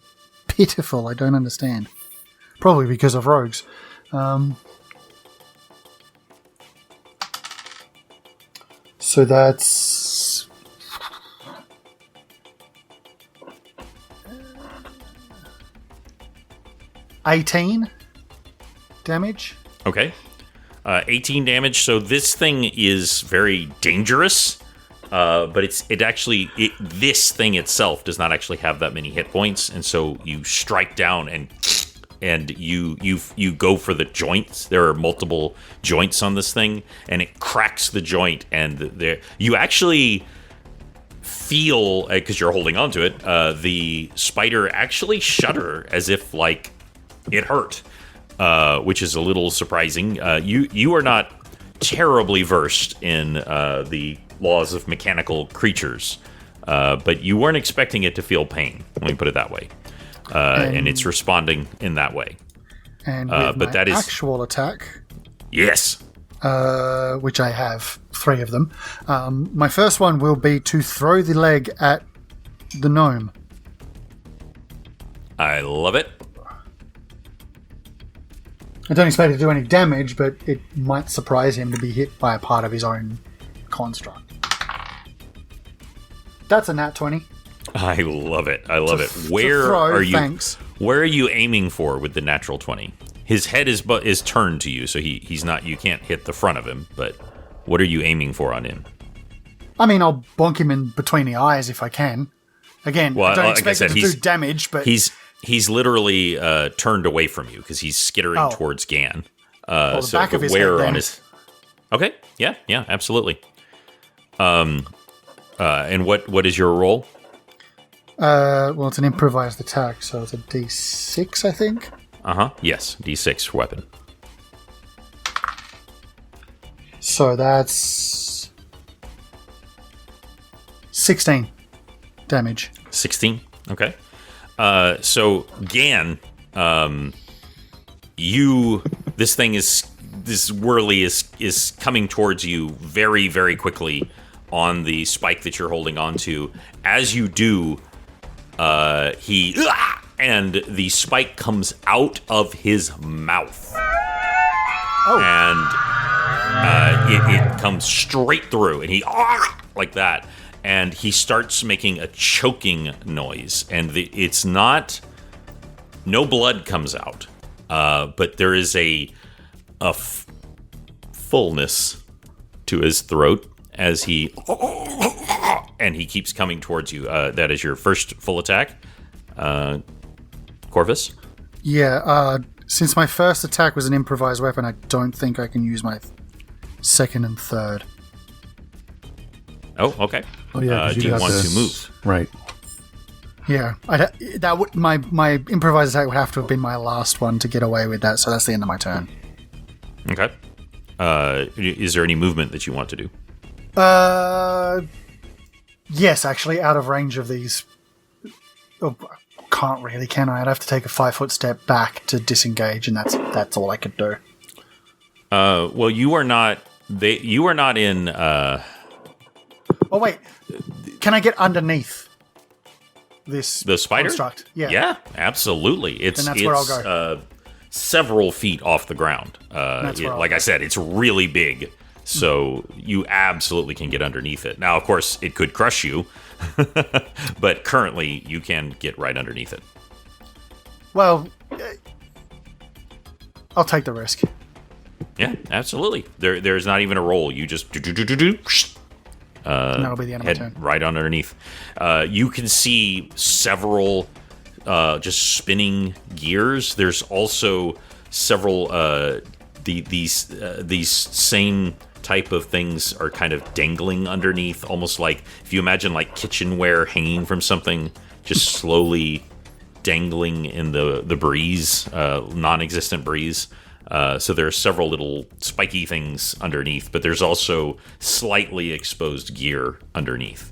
pitiful, I don't understand. Probably because of rogues. So that's... $18 damage. Okay. 18 damage. So this thing is very dangerous, but this thing itself does not actually have that many hit points, and so you strike down and you go for the joints. There are multiple joints on this thing, and it cracks the joint, and you actually feel, because you're holding onto it, the spider actually shudder as if like it hurt. Which is a little surprising. You are not terribly versed in the laws of mechanical creatures, but you weren't expecting it to feel pain. Let me put it that way. And it's responding in that way. And with but my that is actual attack, yes, which I have 3 of them. My first one will be to throw the leg at the gnome. I love it. I don't expect it to do any damage, but it might surprise him to be hit by a part of his own construct. That's a nat 20. I love it. I love it. Where are you aiming for with the natural 20? His head is turned to you, so he's not. You can't hit the front of him. But what are you aiming for on him? I mean, I'll bonk him in between the eyes if I can. Again, I don't expect it to do damage, but he's literally turned away from you because he's skittering towards Gan. The back of his head then. On his... Okay, yeah, absolutely. And what is your roll? Well, it's an improvised attack, so it's a D6, I think. Yes, D6 weapon. So that's 16 damage. 16. Okay. So Gan, this Whirly is coming towards you very, very quickly on the spike that you're holding onto. As you do, and the spike comes out of his mouth. Oh. And it comes straight through, and he like that. And he starts making a choking noise, and no blood comes out, but there is a fullness to his throat as he keeps coming towards you. That is your first full attack, Corvus. Yeah. Since my first attack was an improvised weapon, I don't think I can use my second and third. Oh, okay. Oh, yeah, do you want to move? Right. Yeah, my improvised attack would have to have been my last one to get away with that, so that's the end of my turn. Okay. Is there any movement that you want to do? Yes, actually, out of range of these Oh, can't really, can I? I'd have to take a 5-foot step back to disengage, and that's all I could do. Well, you are not. You are not in. Oh wait, can I get underneath this The spider? construct? Yeah, absolutely. It's Then that's where I'll go. Several feet off the ground. That's where I'll Like go. I said, it's really big, so you absolutely can get underneath it. Now, of course, it could crush you, but currently you can get right underneath it. Well, I'll take the risk. Yeah, absolutely. There's not even a roll. You just And that'll be the end of my head turn. right on underneath. You can see several just spinning gears. There's also several these same type of things are kind of dangling underneath, almost like if you imagine like kitchenware hanging from something, just slowly dangling in the breeze, non-existent breeze. So there are several little spiky things underneath, but there's also slightly exposed gears underneath.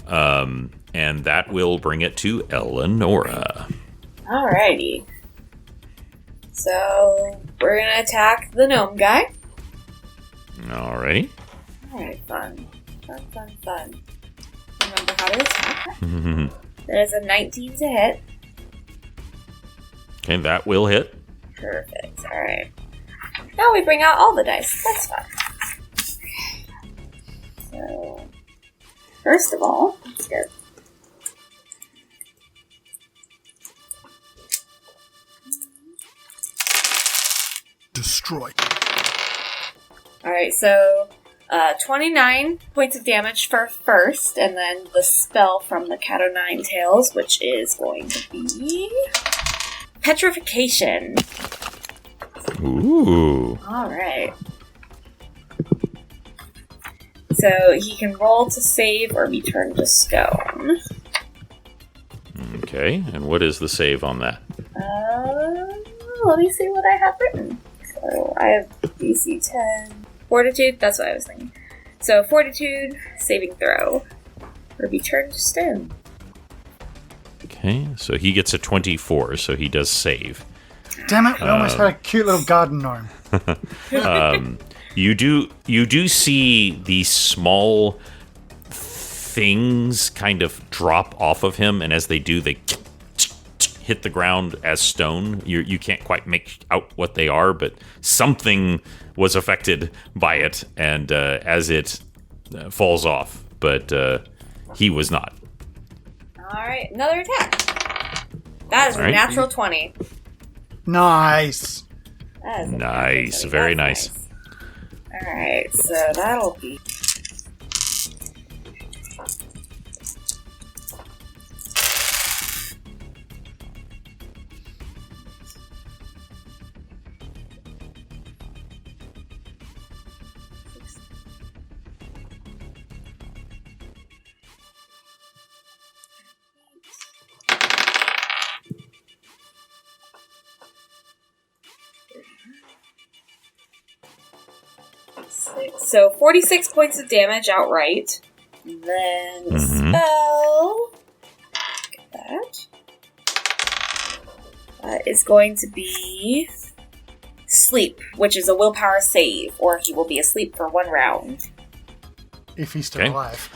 And that will bring it to Elenora. Alrighty. So, we're gonna attack the gnome guy. Alrighty. Alright, fun. Remember how to attack. There's a 19 to hit. Okay, that will hit. Perfect. Alright. Now we bring out all the dice. That's fun. So, first of all, let's get Destroy. Alright, so 29 points of damage for first, and then the spell from the Cat o' Nine Tails, which is going to be Petrification. Ooh. Alright. So he can roll to save or be turned to stone. Okay, and what is the save on that? Let me see what I have written. So I have DC 10. Fortitude, that's what I was thinking. So Fortitude, saving throw, or be turned to stone. Okay, so he gets a 24, so he does save. Damn it! We almost had a cute little garden gnome. You do see these small things kind of drop off of him, and as they do, they hit the ground as stone. You can't quite make out what they are, but something was affected by it, and as it falls off, but he was not. Alright, another attack. That is a Alright. natural 20. Nice. That is a Nice, natural 20. very That's nice. Alright, so that'll be... So 46 points of damage outright. Then the spell. Get that. That is going to be sleep, which is a willpower save, or he will be asleep for 1 round. If he's still Okay. alive.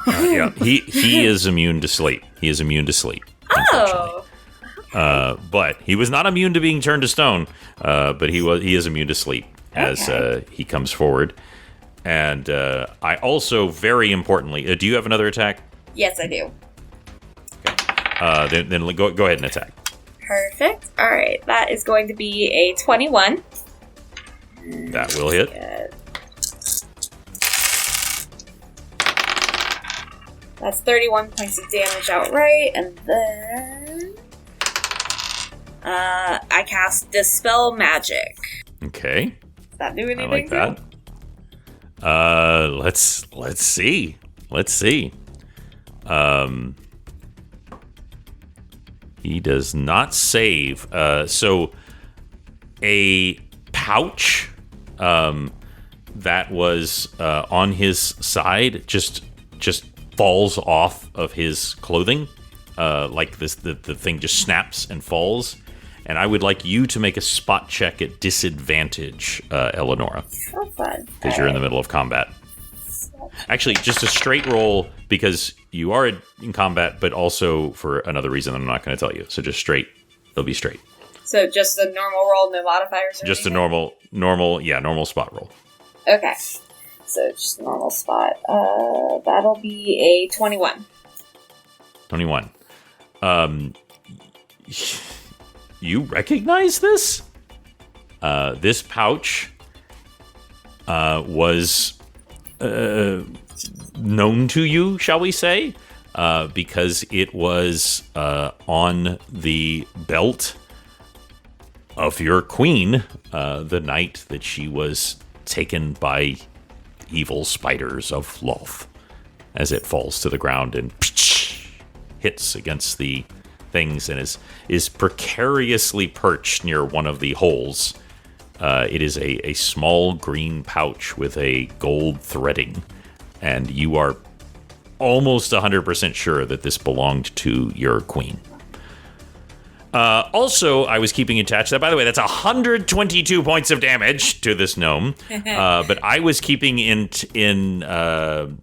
Yeah, he is immune to sleep. He is immune to sleep. Oh, But he was not immune to being turned to stone. But he is immune to sleep as he comes forward. And I also, very importantly, do you have another attack? yes, I do. Then go ahead and attack. Perfect. All right, that is going to be a 21. That will hit. Good. That's 31 points of damage outright, and then I cast Dispel Magic. Okay, Does that do anything? I like that. Let's see. He does not save. So a pouch that was on his side just falls off of his clothing. Like this, the thing just snaps and falls. And I would like you to make a spot check at disadvantage, Elenora. So fun. Because you're in the middle of combat. Actually, just a straight roll because you are in combat, but also for another reason I'm not going to tell you. So just straight. It'll be straight. So just a normal roll, no modifiers? Or just anything? a normal spot roll. Okay. So just a normal spot. That'll be a 21. 21. You recognize this? This pouch was known to you, shall we say, because it was on the belt of your queen the night that she was taken by evil spiders of Loth, as it falls to the ground and hits against the things and is precariously perched near one of the holes. It is a small green pouch with a gold threading, and you are almost 100% sure that this belonged to your queen. Also, I was keeping attached to that. By the way, that's 122 points of damage to this gnome. But I was keeping in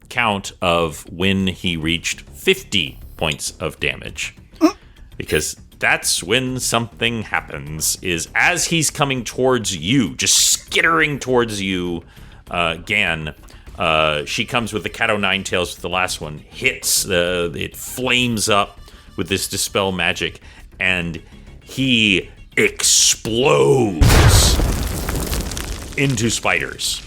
count of when he reached 50 points of damage. Because that's when something happens, is as he's coming towards you, just skittering towards you, Gan, she comes with the cat o' nine tails with the last one, hits, it flames up with this dispel magic, and he explodes into spiders.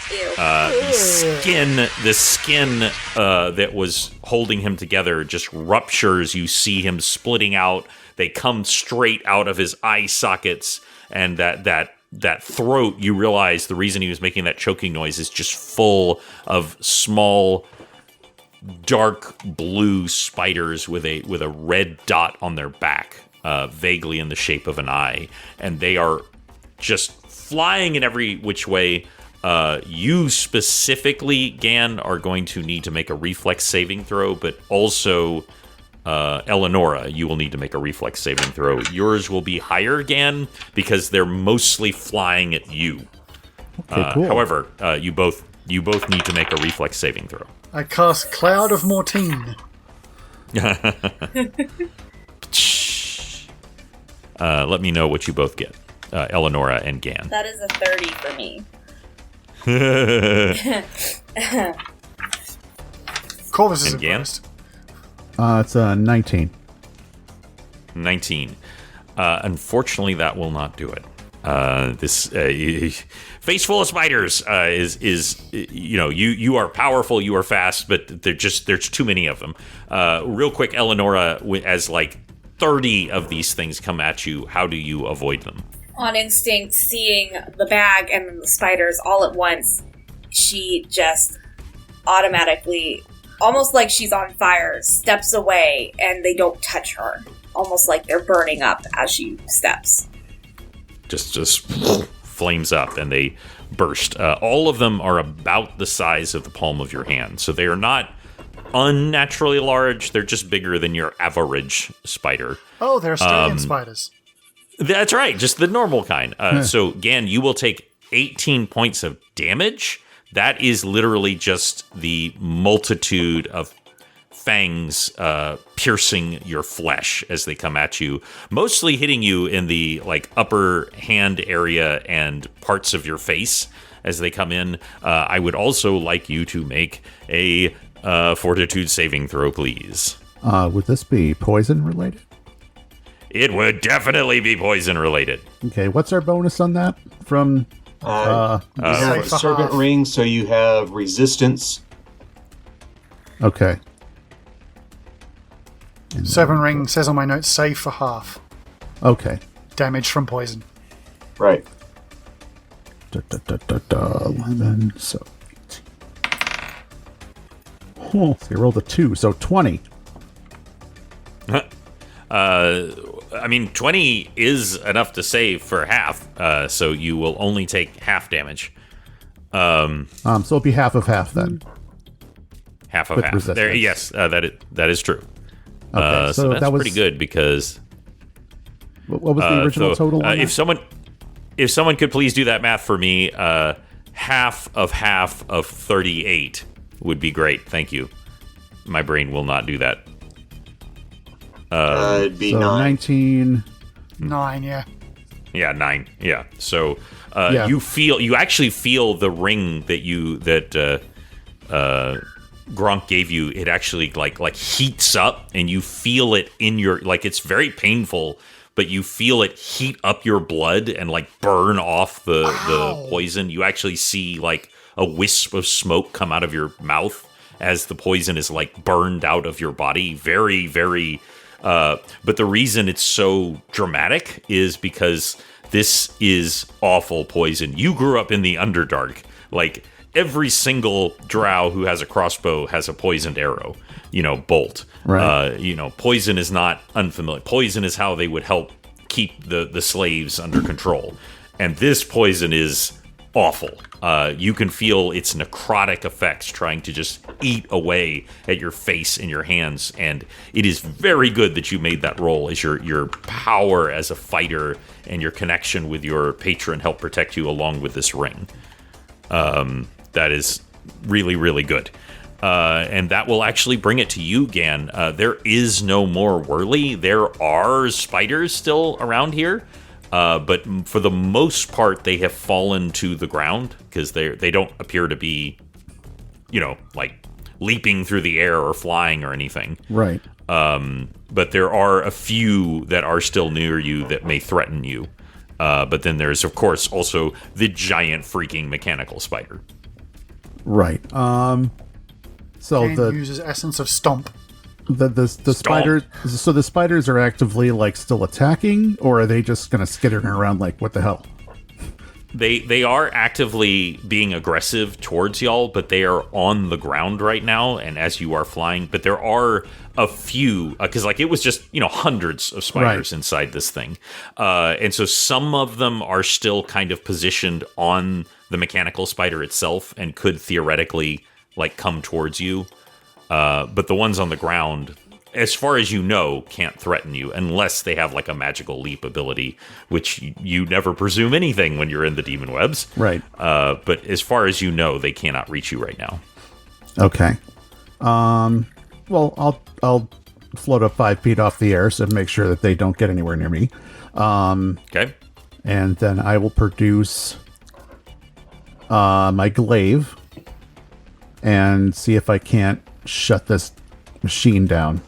Ew. The skin that was holding him together just ruptures. You see him splitting out. They come straight out of his eye sockets, and that throat. You realize the reason he was making that choking noise is just full of small, dark blue spiders with a red dot on their back, vaguely in the shape of an eye, and they are just flying in every which way. You specifically, Gan, are going to need to make a reflex saving throw, but also Elenora, you will need to make a reflex saving throw. Yours will be higher, Gan, because they're mostly flying at you. Okay, cool. However, you both need to make a reflex saving throw. I cast Cloud of Mortine. Let me know what you both get, Elenora and Gan. That is a 30 for me. Corvus is And Gan? impressed. It's 19. 19. Unfortunately, that will not do it. This face full of spiders is you are powerful, you are fast, but there's too many of them. Real quick, Elenora, as like 30 of these things come at you, how do you avoid them? On instinct, seeing the bag and then the spiders all at once, she just automatically, almost like she's on fire, steps away and they don't touch her. Almost like they're burning up as she steps. Just flames up and they burst. All of them are about the size of the palm of your hand. So they are not unnaturally large. They're just bigger than your average spider. Oh, they're Australian spiders. That's right, just the normal kind. So, Gan, you will take 18 points of damage. That is literally just the multitude of fangs piercing your flesh as they come at you, mostly hitting you in the upper hand area and parts of your face as they come in. I would also like you to make a fortitude saving throw, please. Would this be poison related? It would definitely be poison related. Okay, what's our bonus on that? From You have a Safe for serpent half. ring, so you have resistance. okay. Serpent ring says on my notes, save for half. Okay. Damage from poison. Right. 11, so 18. Oh, so you rolled a 2, so 20. 20 is enough to save for half, so you will only take half damage. So it'll be half of half then. half of with half. resistance. There, yes, that is true. Okay, So that's that was pretty good because What was the original total? On if that? if someone could please do that math for me, half of 38 would be great. Thank you. My brain will not do that. It'd be so 9. 9, yeah. Yeah, 9. Yeah. So Yeah. you actually feel the ring that Gronk gave you. It actually like heats up, and you feel it in your, like, it's very painful, but you feel it heat up your blood and like burn off the poison. You actually see like a wisp of smoke come out of your mouth as the poison is like burned out of your body. Very, very. But the reason it's so dramatic is because this is awful poison. You grew up in the Underdark. Like, every single drow who has a crossbow has a poisoned arrow, bolt. Right. Poison is not unfamiliar. Poison is how they would help keep the slaves under control. And this poison is awful. You can feel its necrotic effects trying to just eat away at your face and your hands, and it is very good that you made that roll, as your power as a fighter and your connection with your patron help protect you along with this ring. That is really, really good. And that will actually bring it to you, Gan. There is no more Whirly. There are spiders still around here. But for the most part, they have fallen to the ground because they don't appear to be, like leaping through the air or flying or anything. Right. But there are a few that are still near you that may threaten you. But then there's, of course, also the giant freaking mechanical spider. Right. So And uses essence of stomp. the spiders. So the spiders are actively like still attacking, or are they just kind of skittering around like what the hell? They are actively being aggressive towards y'all, but they are on the ground right now, and as you are flying. But there are a few, because like it was just hundreds of spiders inside this thing, and so some of them are still kind of positioned on the mechanical spider itself and could theoretically like come towards you, but the ones on the ground, as far as you know, can't threaten you unless they have like a magical leap ability, which you never presume anything when you're in the demon webs. Right. But as far as you know, they cannot reach you right now. Okay. Well, I'll float up 5 feet off the air so to make sure that they don't get anywhere near me. Okay. And then I will produce my glaive and see if I can't shut this machine down.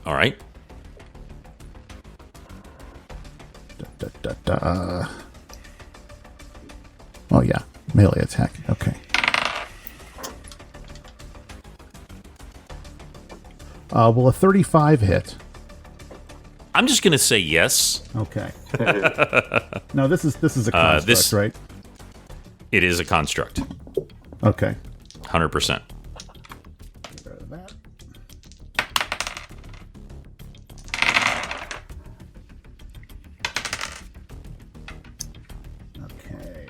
All right. Oh yeah, melee attack. Okay. Will a 35 hit? I'm just gonna say yes. Okay. No, this is a construct, right? It is a construct. Okay. 100%. Get rid of that. Okay.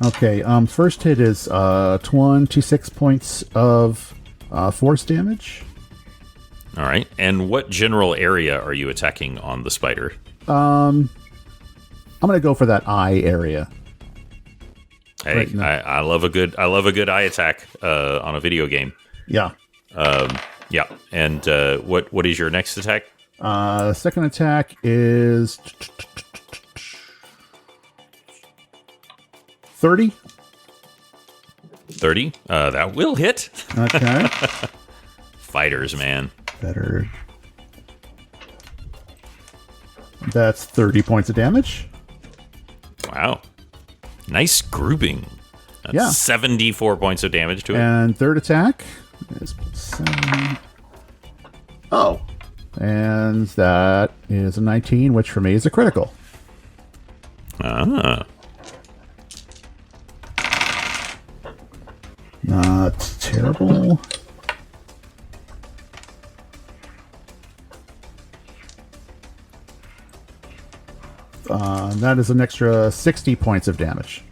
Okay, first hit is 26 points of force damage. All right. And what general area are you attacking on the spider? I'm gonna go for that eye area. Hey, Right, no. I love a good eye attack on a video game. Yeah. Yeah. And what is your next attack? Second attack is 30. 30. That will hit. Okay. Fighters, man. Better. That's 30 points of damage. Wow. Nice grouping. That's Yeah. 74 points of damage to it. And third attack is 7. Oh. And that is a 19, which for me is a critical. Ah. Not terrible. That is an extra 60 points of damage.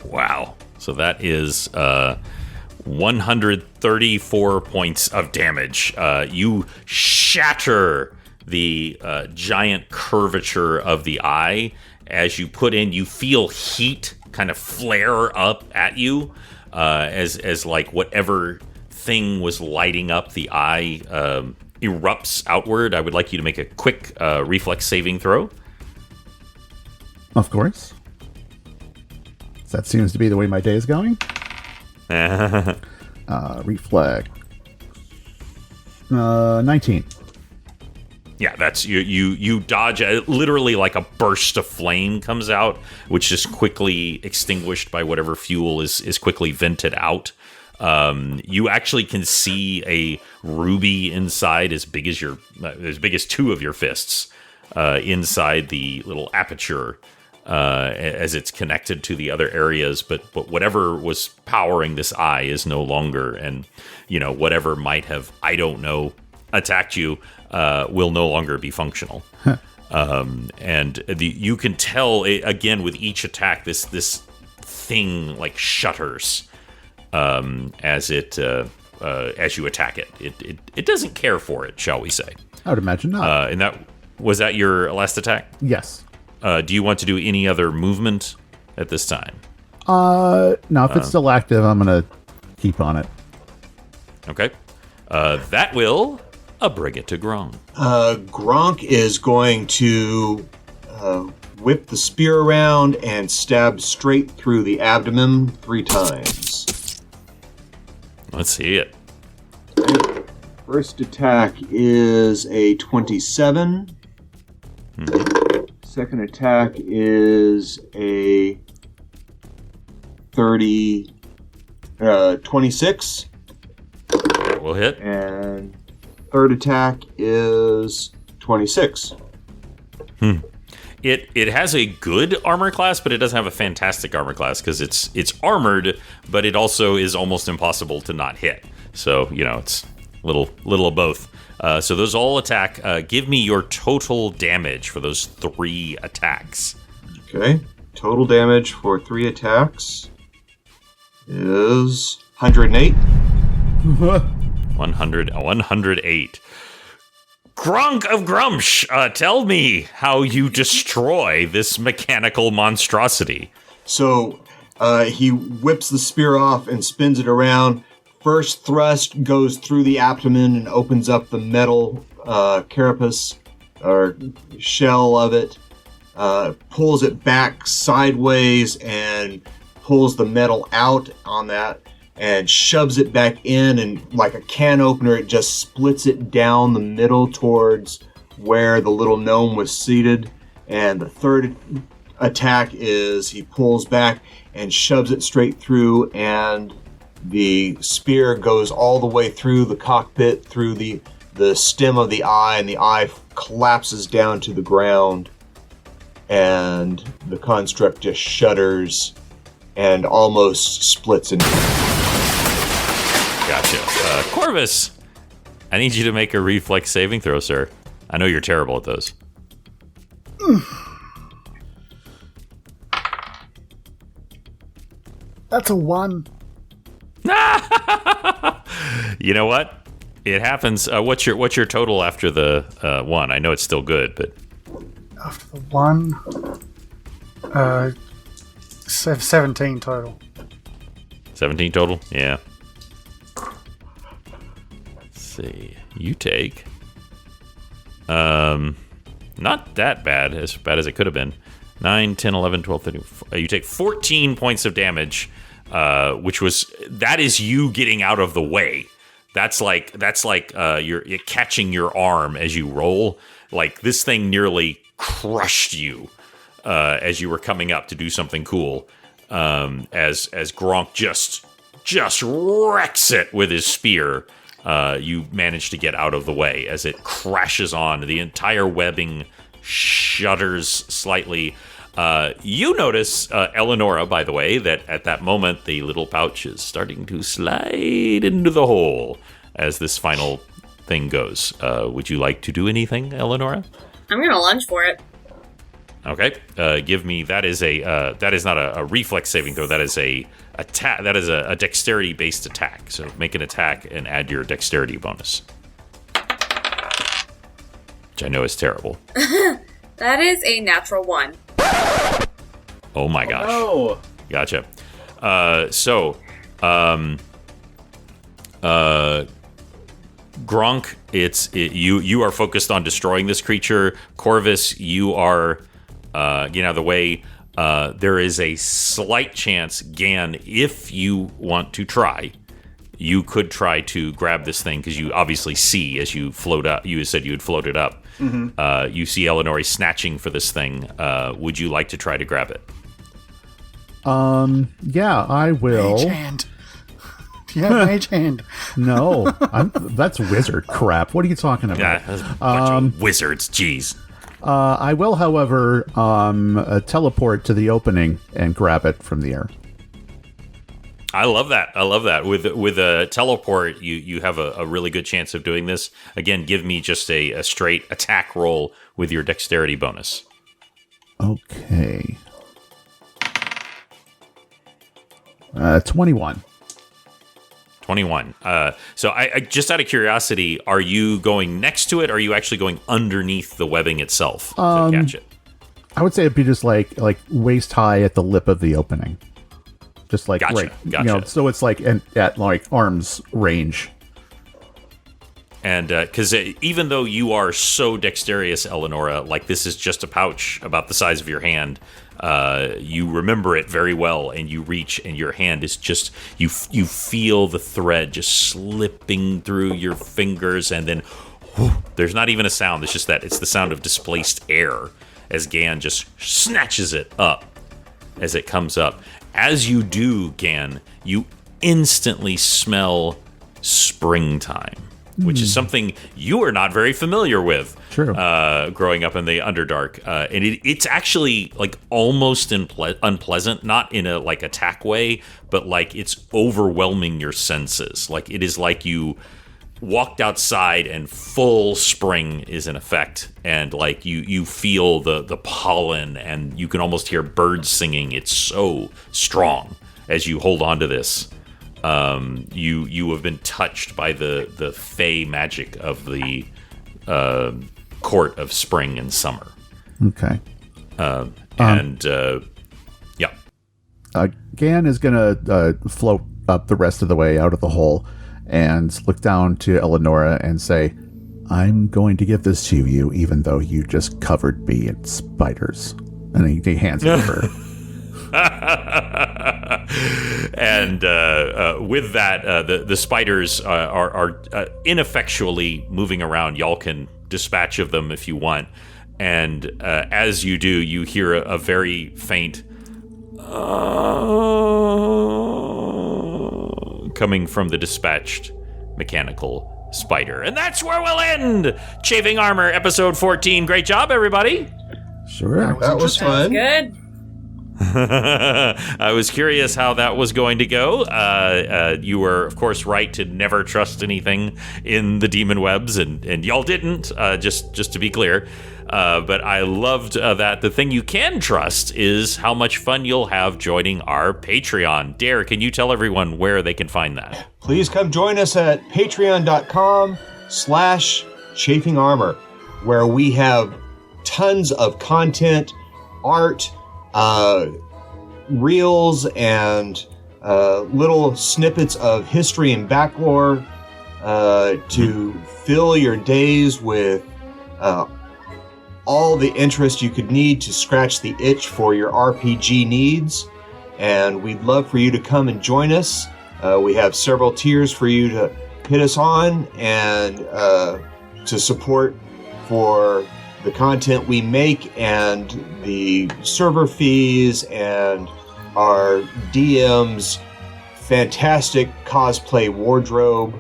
Wow. So that is 134 points of damage. You shatter the giant curvature of the eye. As you put in, you feel heat kind of flare up at you as like whatever thing was lighting up the eye erupts outward. I would like you to make a quick reflex saving throw. Of course. That seems to be the way my day is going. Reflex. 19. Yeah, that's you dodge literally like a burst of flame comes out, which is quickly extinguished by whatever fuel is quickly vented out. You actually can see a ruby inside as big as two of your fists inside the little aperture as it's connected to the other areas. But whatever was powering this eye is no longer, and whatever might have, I don't know, attacked you will no longer be functional. And you can tell again with each attack this thing like shutters as you attack it. It doesn't care for it, shall we say? I would imagine not. And was that your last attack? Yes. Do you want to do any other movement at this time? No, if it's still active, I'm gonna keep on it. Okay. That will bring it to Gronk. Gronk is going to whip the spear around and stab straight through the abdomen 3 times. Let's see it. First attack is a 27. Second attack is a 26. That will hit. And third attack is 26. It has a good armor class, but it doesn't have a fantastic armor class because it's armored, but it also is almost impossible to not hit. So it's a little of both. So those all attack. Give me your total damage for those 3 attacks. Okay. Total damage for 3 attacks is 108. 108. Gronk of Grumsh, tell me how you destroy this mechanical monstrosity. So he whips the spear off and spins it around. First thrust goes through the abdomen and opens up the metal carapace or shell of it. Pulls it back sideways and pulls the metal out on that and shoves it back in, and like a can opener, it just splits it down the middle towards where the little gnome was seated. And the third attack is he pulls back and shoves it straight through, and the spear goes all the way through the cockpit, through the stem of the eye, and the eye collapses down to the ground, and the construct just shudders and almost splits in half. Gotcha. Corvus, I need you to make a reflex saving throw, sir. I know you're terrible at those. That's a 1. You know what? It happens. What's your total after the 1? I know it's still good, but After the 1, 17 total. 17 total? Yeah. Let's see. You take not that bad, as bad as it could have been. 9, 10, 11, 12, 13. You take 14 points of damage, that is you getting out of the way. That's like you're catching your arm as you roll. Like this thing nearly crushed you as you were coming up to do something cool. As Gronk just wrecks it with his spear. You manage to get out of the way as it crashes on. The entire webbing shudders slightly. You notice, Elenora, by the way, that at that moment the little pouch is starting to slide into the hole as this final thing goes. Would you like to do anything, Elenora? I'm going to lunge for it. Okay. Give me that is not a reflex saving throw. That is a attack. That is a dexterity based attack. So make an attack and add your dexterity bonus, which I know is terrible. That is a natural 1. Oh my gosh. Oh. Gotcha. Gronk, you are focused on destroying this creature. Corvus, you are the way. There is a slight chance, Gan, if you want to try, you could try to grab this thing because you obviously see as you float up. You said you had floated up. Mm-hmm. You see Elenora snatching for this thing. Would you like to try to grab it? Yeah, I will. Mage hand. Do you have mage hand? No, that's wizard crap. What are you talking about? Yeah, that's a bunch of wizards. Jeez. I will, however, teleport to the opening and grab it from the air. I love that. With a teleport, you have a really good chance of doing this. Again, give me just a straight attack roll with your dexterity bonus. Okay. 21. 21. So I just out of curiosity, are you going next to it, or are you actually going underneath the webbing itself to catch it? I would say it'd be just like waist high at the lip of the opening. Just like Gotcha. So it's like at like arm's range. And because even though you are so dexterous, Elenora, like this is just a pouch about the size of your hand, you remember it very well, and you reach, and your hand is just you feel the thread just slipping through your fingers, and then there's not even a sound. It's just it's the sound of displaced air as Gan just snatches it up as it comes up. As you do, Gan, you instantly smell springtime, which is something you are not very familiar with. True. Growing up in the Underdark. And it's actually like almost unpleasant, not in a like attack way, but like it's overwhelming your senses. Like it is like you walked outside and full spring is in effect, and like you feel the pollen, and you can almost hear birds singing. It's so strong as you hold on to this. You have been touched by the fey magic of the court of spring and summer. Okay. Yeah. Gan is gonna float up the rest of the way out of the hole and look down to Elenora and say, "I'm going to give this to you, even though you just covered me in spiders." And he hands it over. And with that, the spiders are ineffectually moving around. Y'all can dispatch of them if you want. And as you do, you hear a very faint coming from the dispatched mechanical spider. And that's where we'll end Chafing Armor, episode 14. Great job, everybody. Sure. That was fun. Good. I was curious how that was going to go. You were, of course, right to never trust anything in the demon webs, and y'all didn't, just to be clear. But I loved that. The thing you can trust is how much fun you'll have joining our Patreon. Dare, can you tell everyone where they can find that? Please come join us at patreon.com/Chafing Armor, where we have tons of content, art, reels, and little snippets of history and backlore to fill your days with all the interest you could need to scratch the itch for your RPG needs. And we'd love for you to come and join us. We have several tiers for you to hit us on and to support for the content we make, and the server fees, and our DM's fantastic cosplay wardrobe.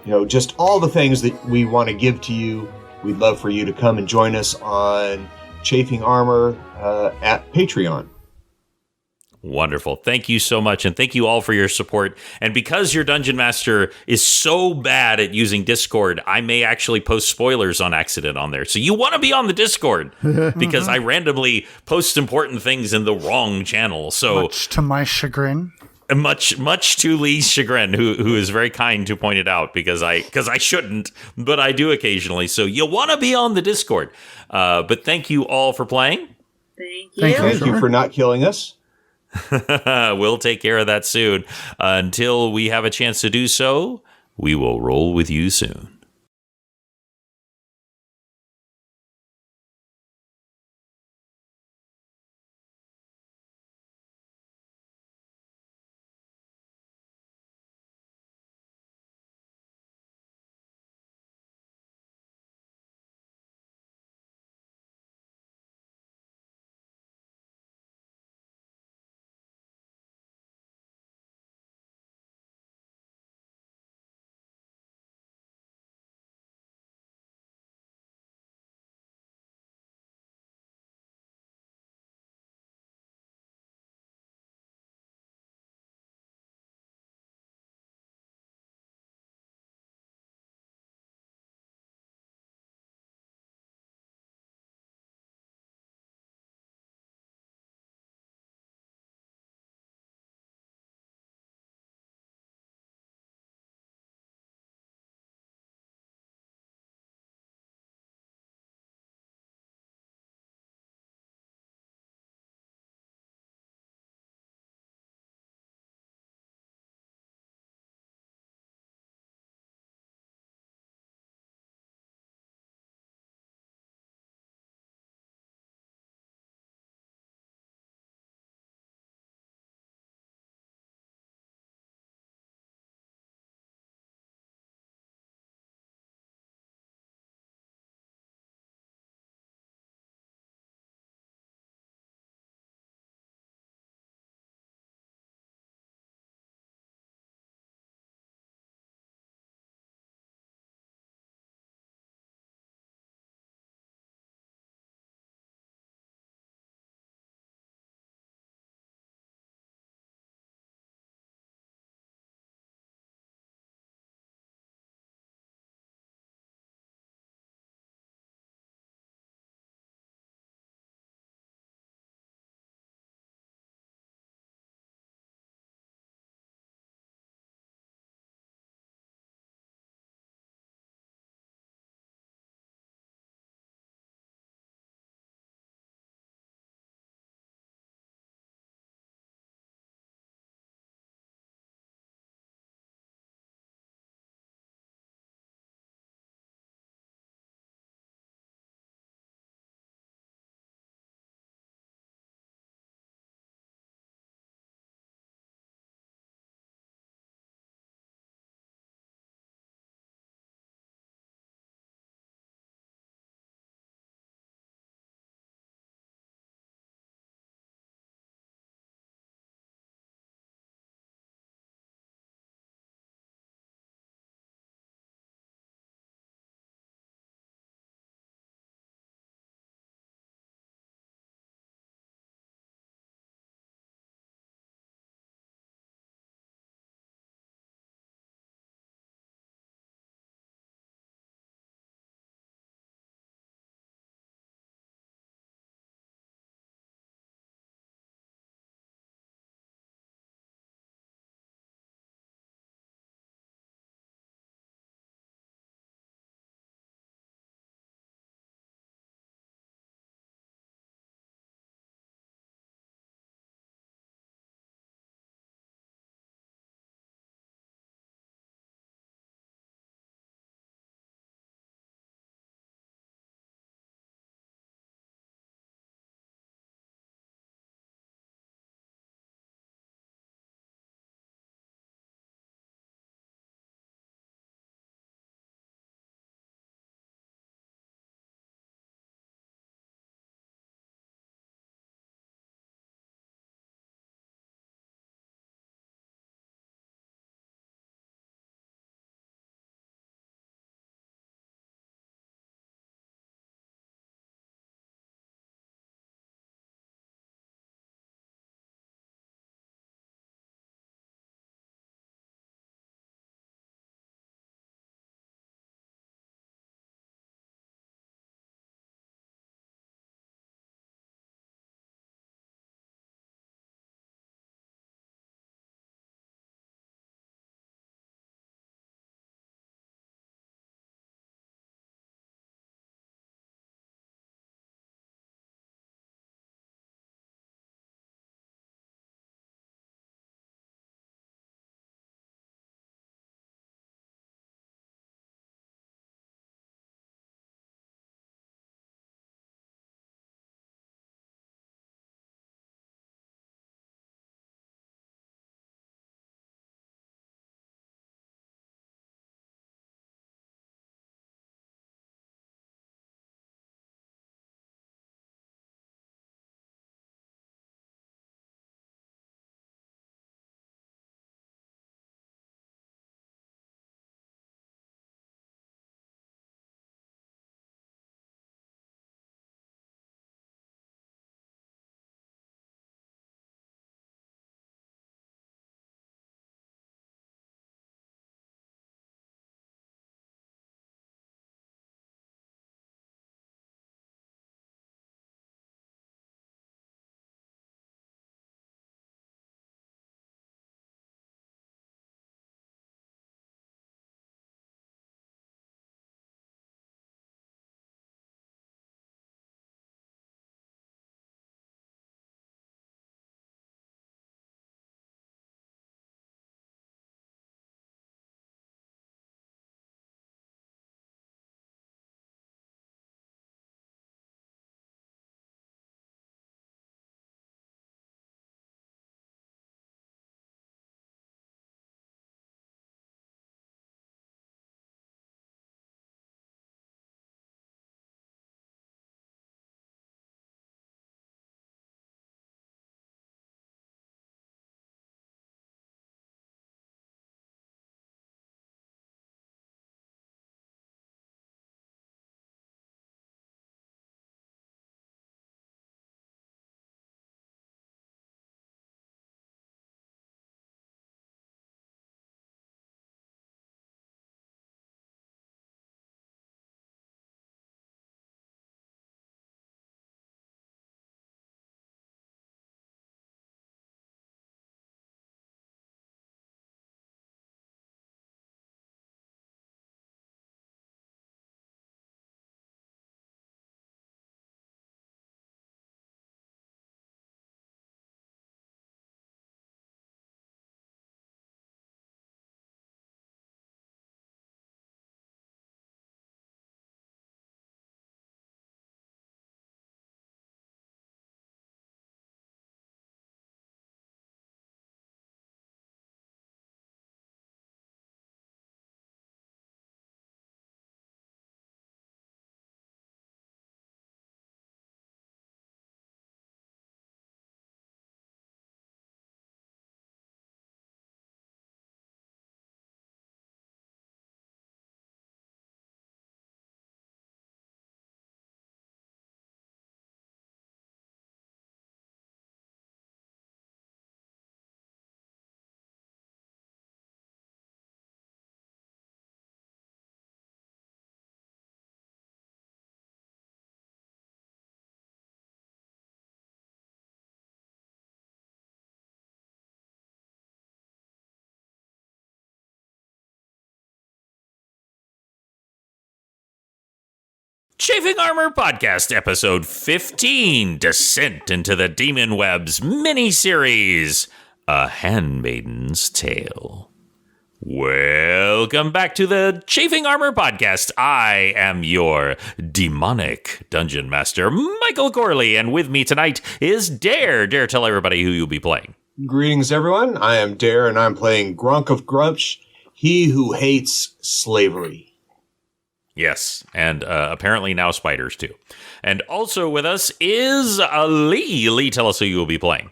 You know, just all the things that we want to give to you. We'd love for you to come and join us on Chafing Armor at Patreon. Wonderful. Thank you so much. And thank you all for your support. And because your Dungeon Master is so bad at using Discord, I may actually post spoilers on accident on there. So you want to be on the Discord because I randomly post important things in the wrong channel. So Much to my chagrin. much to Lee's chagrin, who is very kind to point it out because I shouldn't, but I do occasionally. So you want to be on the Discord. But thank you all for playing. Thank you. Thank you. Thank you for not killing us. We'll take care of that soon. Until we have a chance to do so, we will roll with you soon. Chafing Armor Podcast, episode 15, Descent into the Demon Webs mini-series, A Handmaiden's Tale. Welcome back to the Chafing Armor Podcast. I am your demonic dungeon master, Michael Gorley, and with me tonight is Dare. Dare, tell everybody who you'll be playing. Greetings, everyone. I am Dare, and I'm playing Gronk of Grumsh, he who hates slavery. Yes, and apparently now spiders, too. And also with us is Lee. Lee, tell us who you will be playing.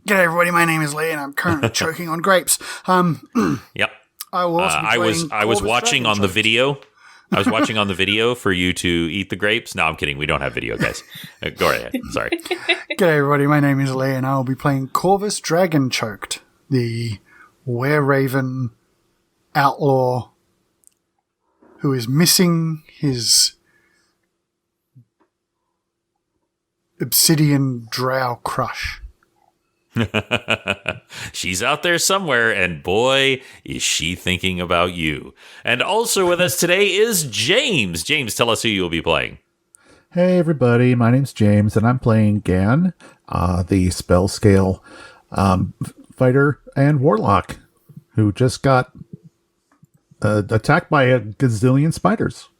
G'day, everybody. My name is Lee, and I'm currently choking on grapes. Yep. I will also be playing I was Corvus watching on the Dragonchoked. video. I was watching on the video for you to eat the grapes. No, I'm kidding. We don't have video, guys. Go ahead. Sorry. G'day, everybody. My name is Lee, and I will be playing Corvus Dragonchoked, the were-raven outlaw who is missing his obsidian drow crush. She's out there somewhere, and boy, is she thinking about you. And also with us today is James. James, tell us who you'll be playing. Hey everybody, my name's James, and I'm playing Gan, the spell scale fighter and warlock, who just got attacked by a gazillion spiders.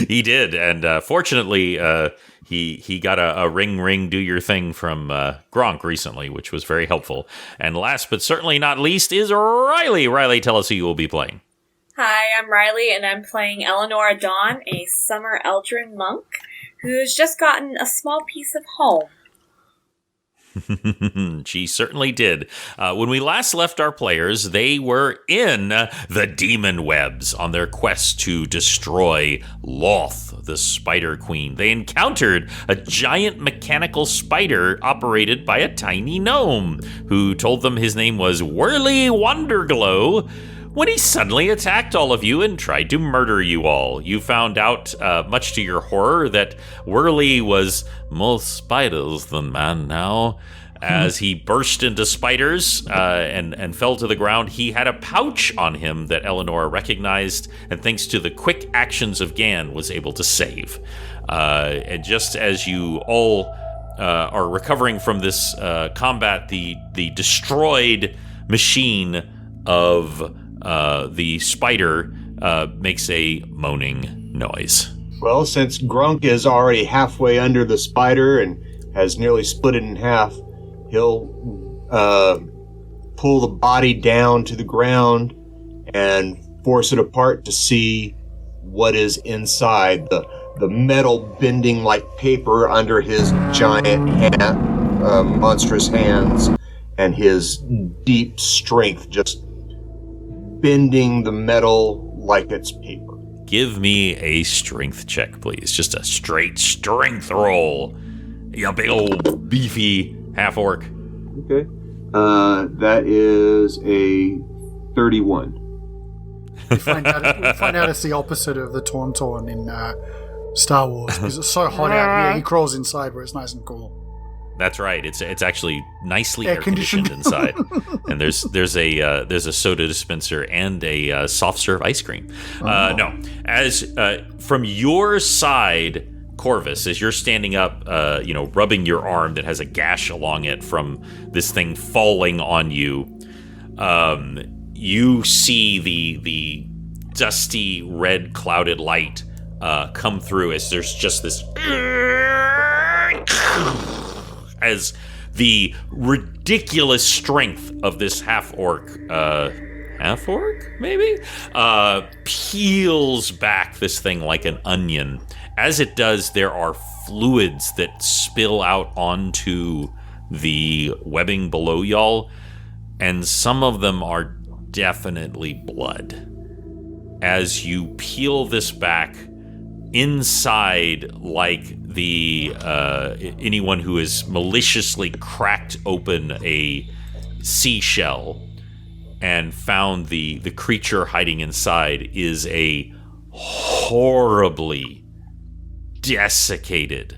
He did, and fortunately, he got a ring do your thing from Gronk recently, which was very helpful. And last but certainly not least is Riley. Riley, tell us who you will be playing. Hi, I'm Riley, and I'm playing Elenora Dawn, a Summer Eldrin monk who's just gotten a small piece of home. She certainly did. When we last left our players, they were in the Demon Webs on their quest to destroy Loth, the Spider Queen. They encountered a giant mechanical spider operated by a tiny gnome who told them his name was Whirly Wonderglow. When he suddenly attacked all of you and tried to murder you all, you found out, much to your horror, that Whirly was more spiders than man now. As he burst into spiders and fell to the ground, he had a pouch on him that Elenora recognized, and thanks to the quick actions of Gan, was able to save. And just as you all are recovering from this combat, the destroyed machine of the spider makes a moaning noise. Well, since Gronk is already halfway under the spider and has nearly split it in half, he'll pull the body down to the ground and force it apart to see what is inside. The metal bending like paper under his giant monstrous hands, and his deep strength just bending the metal like it's paper. Give me a strength check, please. Just a straight strength roll. You big old beefy half-orc. Okay. That is a 31. We find out it's the opposite of the Tauntaun in Star Wars, because it's so hot out here. He crawls inside where it's nice and cool. That's right. It's actually nicely Air air conditioned inside, and there's a soda dispenser and a soft serve ice cream. No, as from your side, Corvus, as you're standing up, rubbing your arm that has a gash along it from this thing falling on you, you see the dusty red clouded light come through as there's just this. As the ridiculous strength of this half-orc, maybe? Peels back this thing like an onion. As it does, there are fluids that spill out onto the webbing below y'all, and some of them are definitely blood. As you peel this back, inside, like the anyone who has maliciously cracked open a seashell and found the creature hiding inside, is a horribly desiccated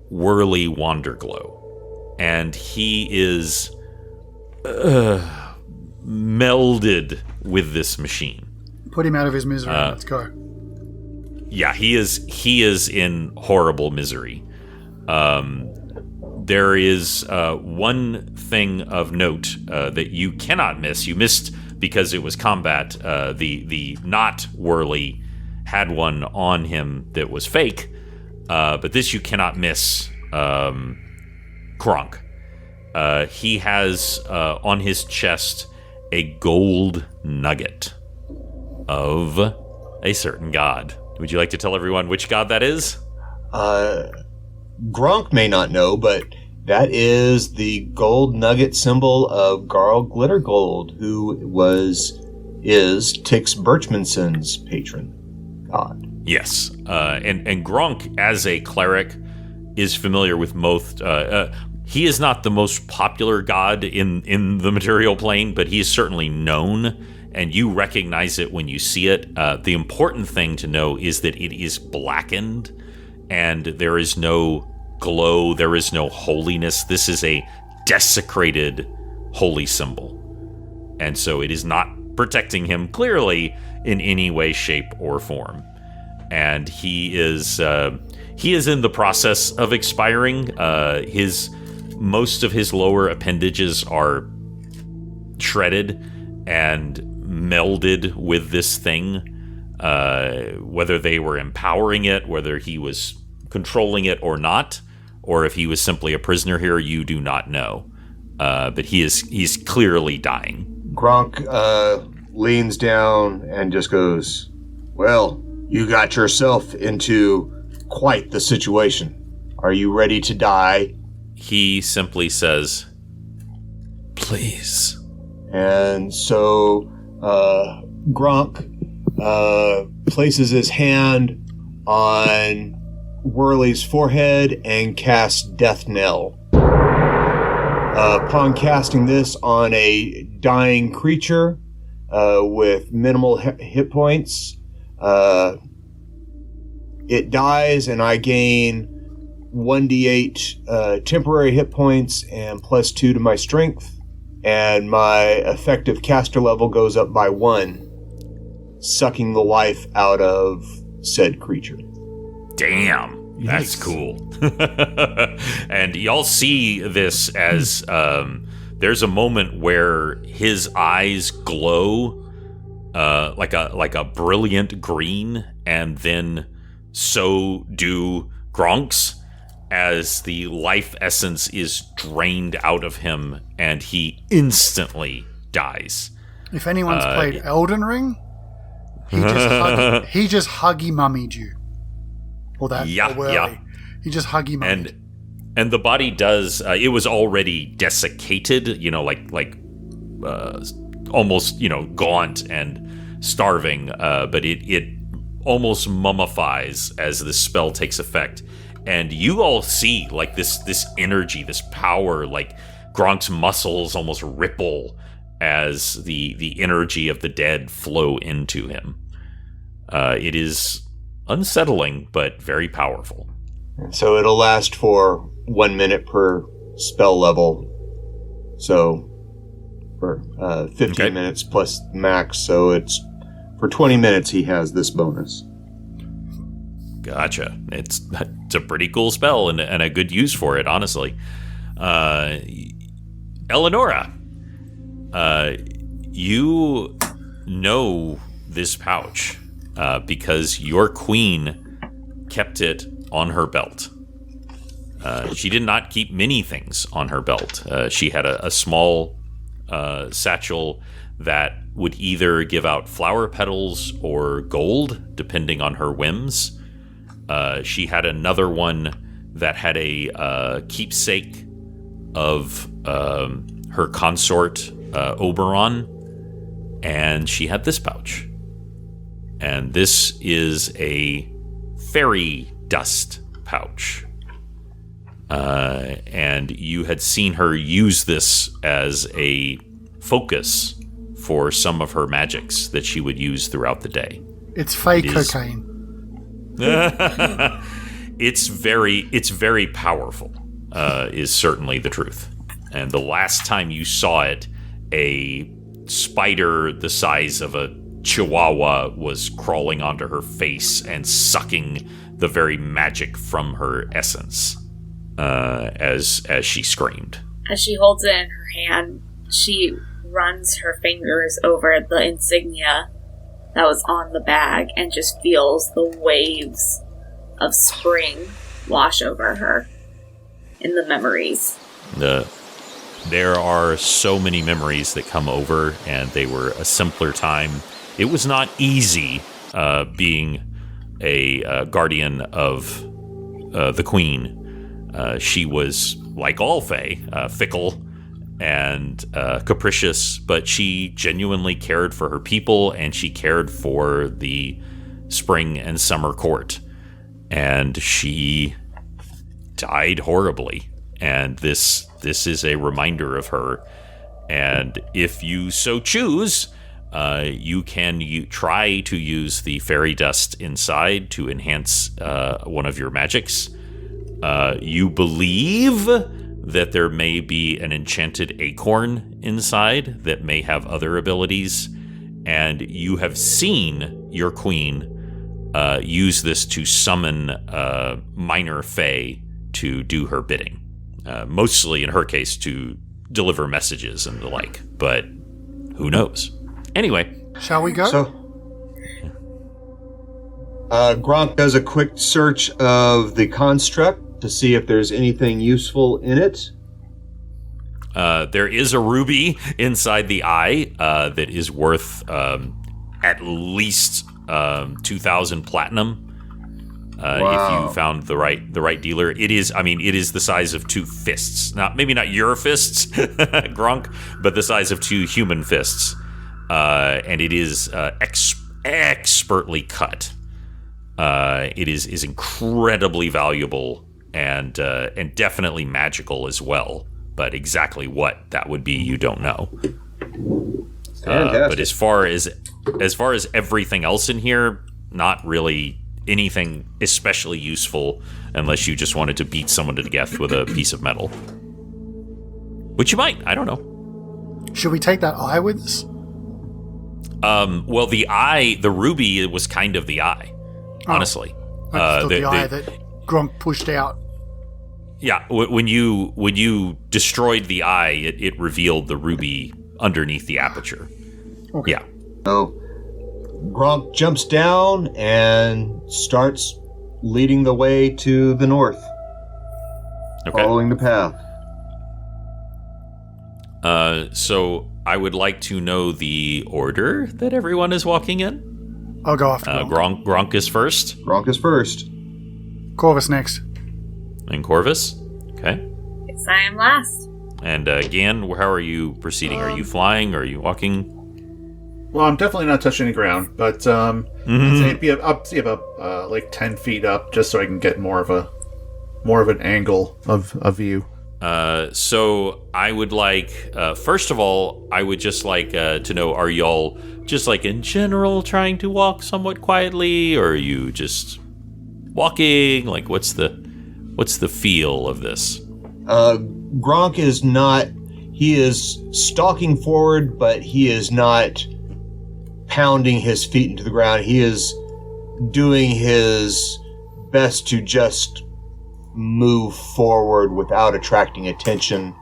Whirly Wonderglow, and he is melded with this machine. Put him out of his misery. Let's go. Yeah, he is in horrible misery. There is one thing of note that you cannot miss. You missed because it was combat. The not Whirly had one on him that was fake, but this you cannot miss. Gronk. He has on his chest a gold nugget of a certain god. Would you like to tell everyone which god that is? Gronk may not know, but that is the gold nugget symbol of Garl Glittergold, who is Tix Birchmanson's patron god. Yes, and Gronk, as a cleric, is familiar with most. He is not the most popular god in the material plane, but he is certainly known, and you recognize it when you see it. The important thing to know is that it is blackened, and there is no glow, there is no holiness. This is a desecrated holy symbol. And so it is not protecting him clearly in any way, shape, or form. And he is in the process of expiring. Most of his lower appendages are shredded and melded with this thing. Whether they were empowering it, whether he was controlling it or not, or if he was simply a prisoner here, you do not know. But he's clearly dying. Gronk leans down and just goes, "Well, you got yourself into quite the situation. Are you ready to die?" He simply says, "Please." And so Gronk places his hand on Whirly's forehead and casts Death Knell. Upon casting this on a dying creature with minimal hit points, it dies, and I gain 1d8 temporary hit points and +2 to my strength, and my effective caster level goes up by 1, sucking the life out of said creature. Damn, that's cool. And y'all see this as there's a moment where his eyes glow like a brilliant green, and then so do Gronk's, as the life essence is drained out of him and he instantly dies. If anyone's played Elden Ring, he just huggy mummied you. Or that. Yeah. He just huggy mummied. And the body does. It was already desiccated. Like almost gaunt and starving. But it almost mummifies as the spell takes effect. And you all see like this energy, this power, like Gronk's muscles almost ripple as the energy of the dead flow into him. It is unsettling, but very powerful. So it'll last for 1 minute per spell level. So for 15 minutes plus max. So it's for 20 minutes he has this bonus. Gotcha. It's a pretty cool spell and a good use for it, honestly. Elenora, you know this pouch because your queen kept it on her belt. She did not keep many things on her belt. She had a small satchel that would either give out flower petals or gold, depending on her whims. She had another one that had a keepsake of her consort, Oberon, and she had this pouch. And this is a fairy dust pouch. And you had seen her use this as a focus for some of her magics that she would use throughout the day. It's fake cocaine. It's very powerful, is certainly the truth. And the last time you saw it, a spider the size of a chihuahua was crawling onto her face and sucking the very magic from her essence as she screamed. As she holds it in her hand, she runs her fingers over the insignia that was on the bag and just feels the waves of spring wash over her in the memories. There are so many memories that come over, and they were a simpler time. It was not easy being a guardian of the queen. She was, like all Fae, fickle and capricious, but she genuinely cared for her people, and she cared for the spring and summer court. And she died horribly. And this is a reminder of her. And if you so choose, you can try to use the fairy dust inside to enhance one of your magics. You believe that there may be an enchanted acorn inside that may have other abilities, and you have seen your queen use this to summon minor fae to do her bidding. Mostly, in her case, to deliver messages and the like, but who knows? Anyway. Shall we go? So, Gronk does a quick search of the construct to see if there's anything useful in it. There is a ruby inside the eye that is worth at least 2,000 platinum. Wow. If you found the right dealer. It is the size of two fists. Maybe not your fists, Gronk, but the size of two human fists. And it is expertly cut. It is incredibly valuable and definitely magical as well. But exactly what that would be, you don't know. But as far as everything else in here, not really anything especially useful, unless you just wanted to beat someone to death with a piece of metal. Which you might, I don't know. Should we take that eye with us? Well, the eye, the ruby was kind of the eye, honestly. The eye that Gronk pushed out. Yeah, when you destroyed the eye, it revealed the ruby underneath the aperture. Okay. Yeah. So, Gronk jumps down and starts leading the way to the north, following the path. So I would like to know the order that everyone is walking in. I'll go after Gronk. Gronk is first. Gronk is first. Corvus next. And Corvus. Okay. Yes, I am last. And Gan, how are you proceeding? Are you flying? Are you walking? Well, I'm definitely not touching the ground, but I'd say be up like 10 feet up, just so I can get more of an angle of a view. So I would like, first of all, I would just like to know, are y'all just like in general trying to walk somewhat quietly, or are you just walking? Like, what's the feel of this? Gronk is not, he is stalking forward, but he is not pounding his feet into the ground. He is doing his best to just move forward without attracting attention,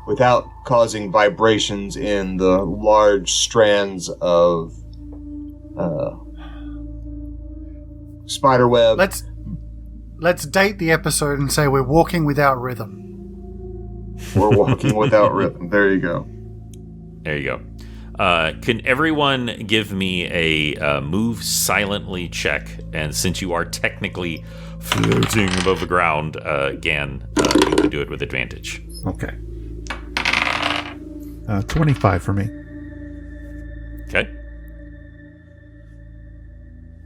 without causing vibrations in the large strands of spiderweb. Let's date the episode and say we're walking without rhythm. We're walking without rhythm. There you go. There you go. Can everyone give me a move silently check? And since you are technically floating above the ground, Gan, you can do it with advantage. Okay. 25 for me. Okay.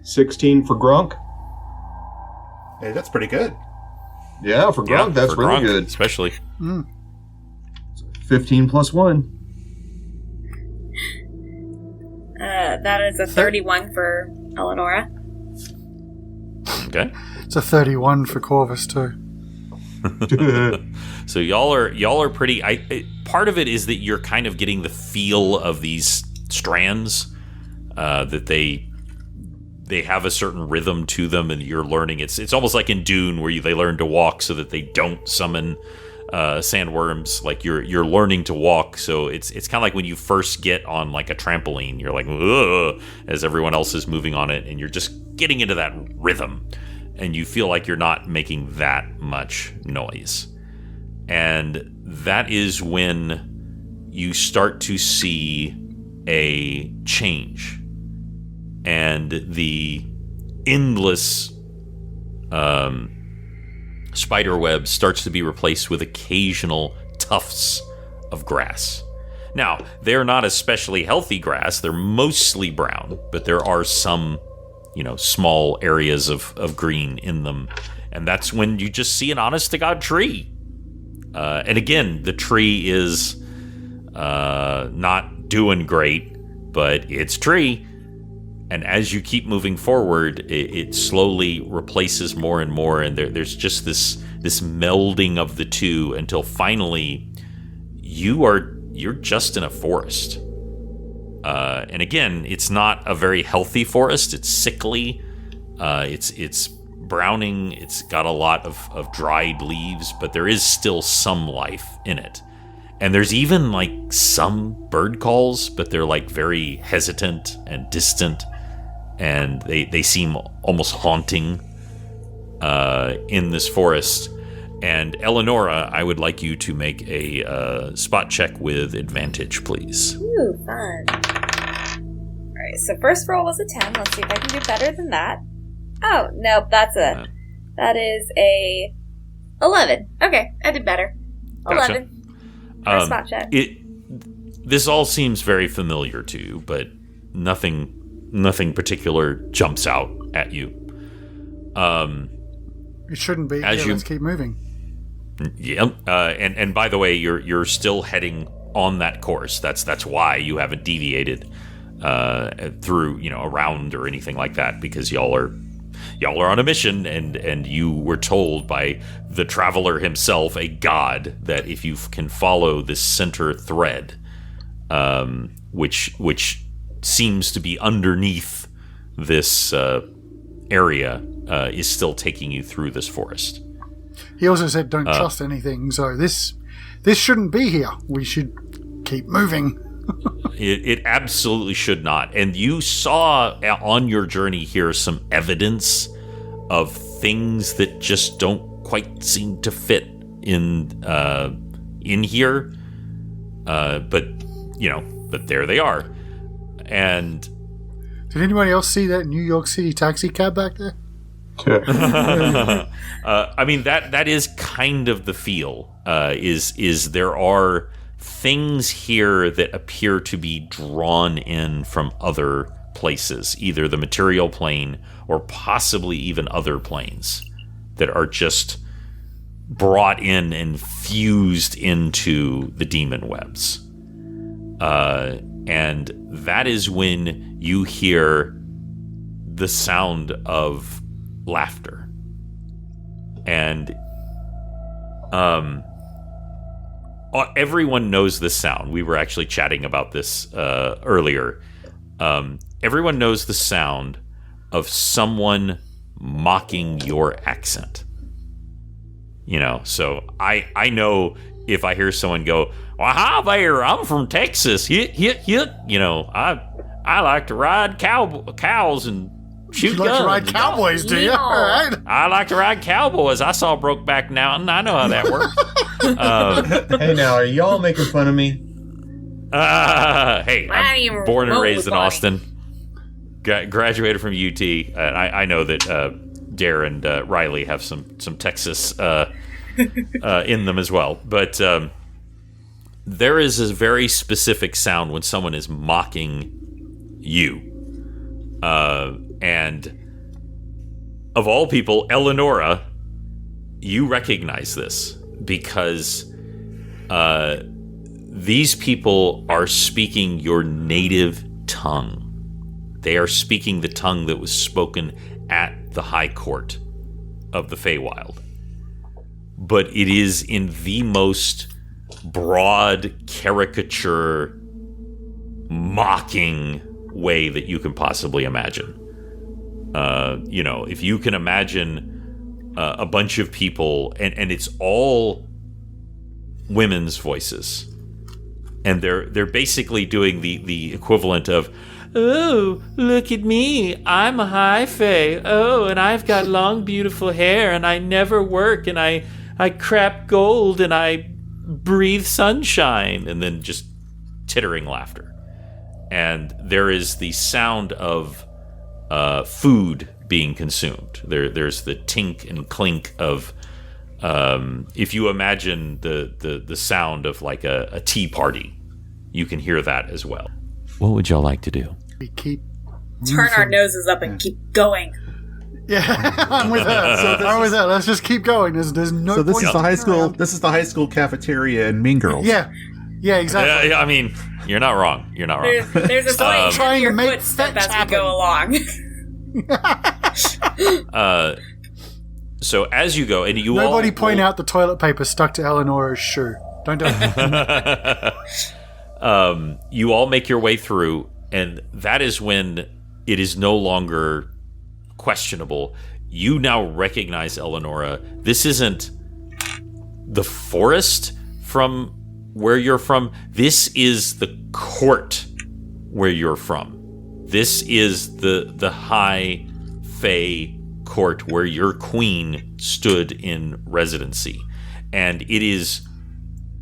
16 for Gronk. Hey, that's pretty good. Yeah, for Gronk, that's for really Gronk, good. Especially. 15 plus 1. That is a 31 for Elenora. Okay. It's a 31 for Corvus too. So y'all are pretty. Part of it is that you're kind of getting the feel of these strands. that they have a certain rhythm to them, and you're learning. It's almost like in Dune, where they learn to walk so that they don't summon sandworms. Like you're learning to walk, so it's kind of like when you first get on like a trampoline, you're like, ugh, as everyone else is moving on it, and you're just getting into that rhythm, and you feel like you're not making that much noise. And that is when you start to see a change, and the endless spider web starts to be replaced with occasional tufts of grass. Now, they're not especially healthy grass. They're mostly brown, but there are some, small areas of green in them. And that's when you just see an honest-to-God tree. And again, the tree is not doing great, but it's tree. And as you keep moving forward, it slowly replaces more and more, and there's just this melding of the two until finally you're just in a forest. And again, it's not a very healthy forest. It's sickly. It's browning. It's got a lot of dried leaves, but there is still some life in it. And there's even like some bird calls, but they're like very hesitant and distant. And they seem almost haunting in this forest. And Elenora, I would like you to make a spot check with advantage, please. Ooh, fun. Alright, so first roll was a 10. Let's see if I can do better than that. Oh, nope, that is a 11. Okay, I did better. Gotcha. 11. For a spot check. This all seems very familiar to you, but nothing particular jumps out at you. It shouldn't be. Let's keep moving. Yeah. And by the way, you're still heading on that course. That's why you haven't deviated through, around or anything like that, because y'all are on a mission, and you were told by the traveler himself, a god, that if you can follow this center thread, which seems to be underneath this area, is still taking you through this forest. He also said don't trust anything, so this shouldn't be here. We should keep moving. It absolutely should not. And you saw on your journey here some evidence of things that just don't quite seem to fit in here. But there they are. And did anybody else see that New York City taxi cab back there? I mean, that is kind of the feel. Is there are things here that appear to be drawn in from other places, either the material plane or possibly even other planes, that are just brought in and fused into the demon webs. And that is when you hear the sound of laughter. And everyone knows this sound. We were actually chatting about this earlier. Everyone knows the sound of someone mocking your accent. So I know if I hear someone go, "Well, hi there, I'm from Texas. I like to ride cows and shoot guns." You like to ride cowboys, do you? Yeah. All right. I like to ride cowboys. I saw Brokeback Mountain. I know how that works. Hey, now, are y'all making fun of me? Hey, I'm born and raised in Austin. Graduated from UT. I know that Dare and Riley have some Texas in them as well. But there is a very specific sound when someone is mocking you. And of all people, Elenora, you recognize this because these people are speaking your native tongue. They are speaking the tongue that was spoken at the High Court of the Feywild. But it is in the most broad caricature, mocking way that you can possibly imagine. If you can imagine a bunch of people, and it's all women's voices, and they're basically doing the equivalent of, "Oh, look at me, I'm a high fae. Oh, and I've got long, beautiful hair, and I never work, and I crap gold, and I breathe sunshine," and then just tittering laughter. And there is the sound of food being consumed. There's the tink and clink of, if you imagine the sound of like a tea party, you can hear that as well. What would y'all like to do? We keep Turn our noses up and keep going. Yeah, I'm with her. I'm with her. Let's just keep going. There's no. So this point is the high sticking school. around. This is the high school cafeteria in Mean Girls. Yeah, exactly. Yeah, I mean, you're not wrong. You're not wrong. There's a slight Trying to your make footstep fetch as we happen. go along. So as you go, and you Nobody all point out the toilet paper stuck to Eleonora's shoe. Don't do it. You all make your way through, and that is when it is no longer questionable. You now recognize Elenora. This isn't the forest from where you're from. This is the court where you're from. This is the high fae court where your queen stood in residency. And it is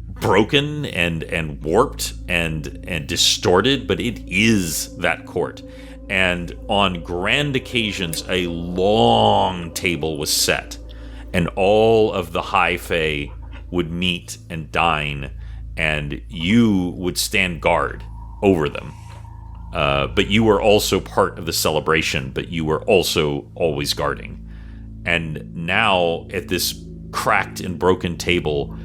broken and warped and distorted, but it is that court. And on grand occasions, a long table was set, and all of the high fae would meet and dine, and you would stand guard over them. But you were also part of the celebration, but you were also always guarding. And now, at this cracked and broken table,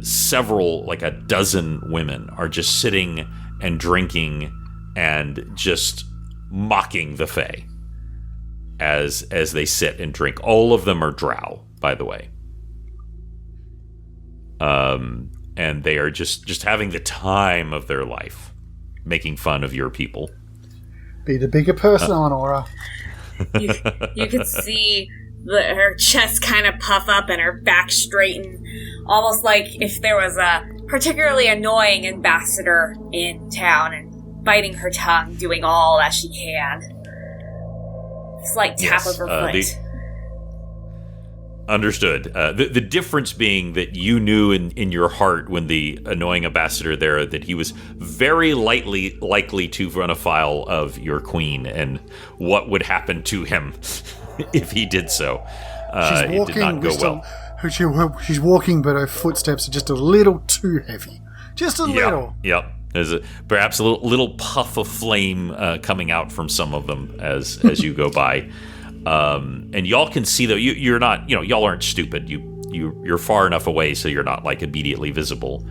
several, like a dozen women are just sitting and drinking and just mocking the fae as they sit and drink. All of them are drow, by the way. And they are just having the time of their life, making fun of your people. Be the bigger person, Eleonora. You can see her chest kind of puff up and her back straighten, almost like if there was a particularly annoying ambassador in town and biting her tongue, doing all that she can. Slight tap of her foot. Understood. The difference being that you knew in your heart when the annoying ambassador there that he was very likely to run afoul of your queen and what would happen to him if he did so. It did not go well. She's walking, but her footsteps are just a little too heavy. Just a little. Yep. There's perhaps a little puff of flame coming out from some of them as you go by. And y'all can see, though, you're not, y'all aren't stupid. You're far enough away so you're not like immediately visible.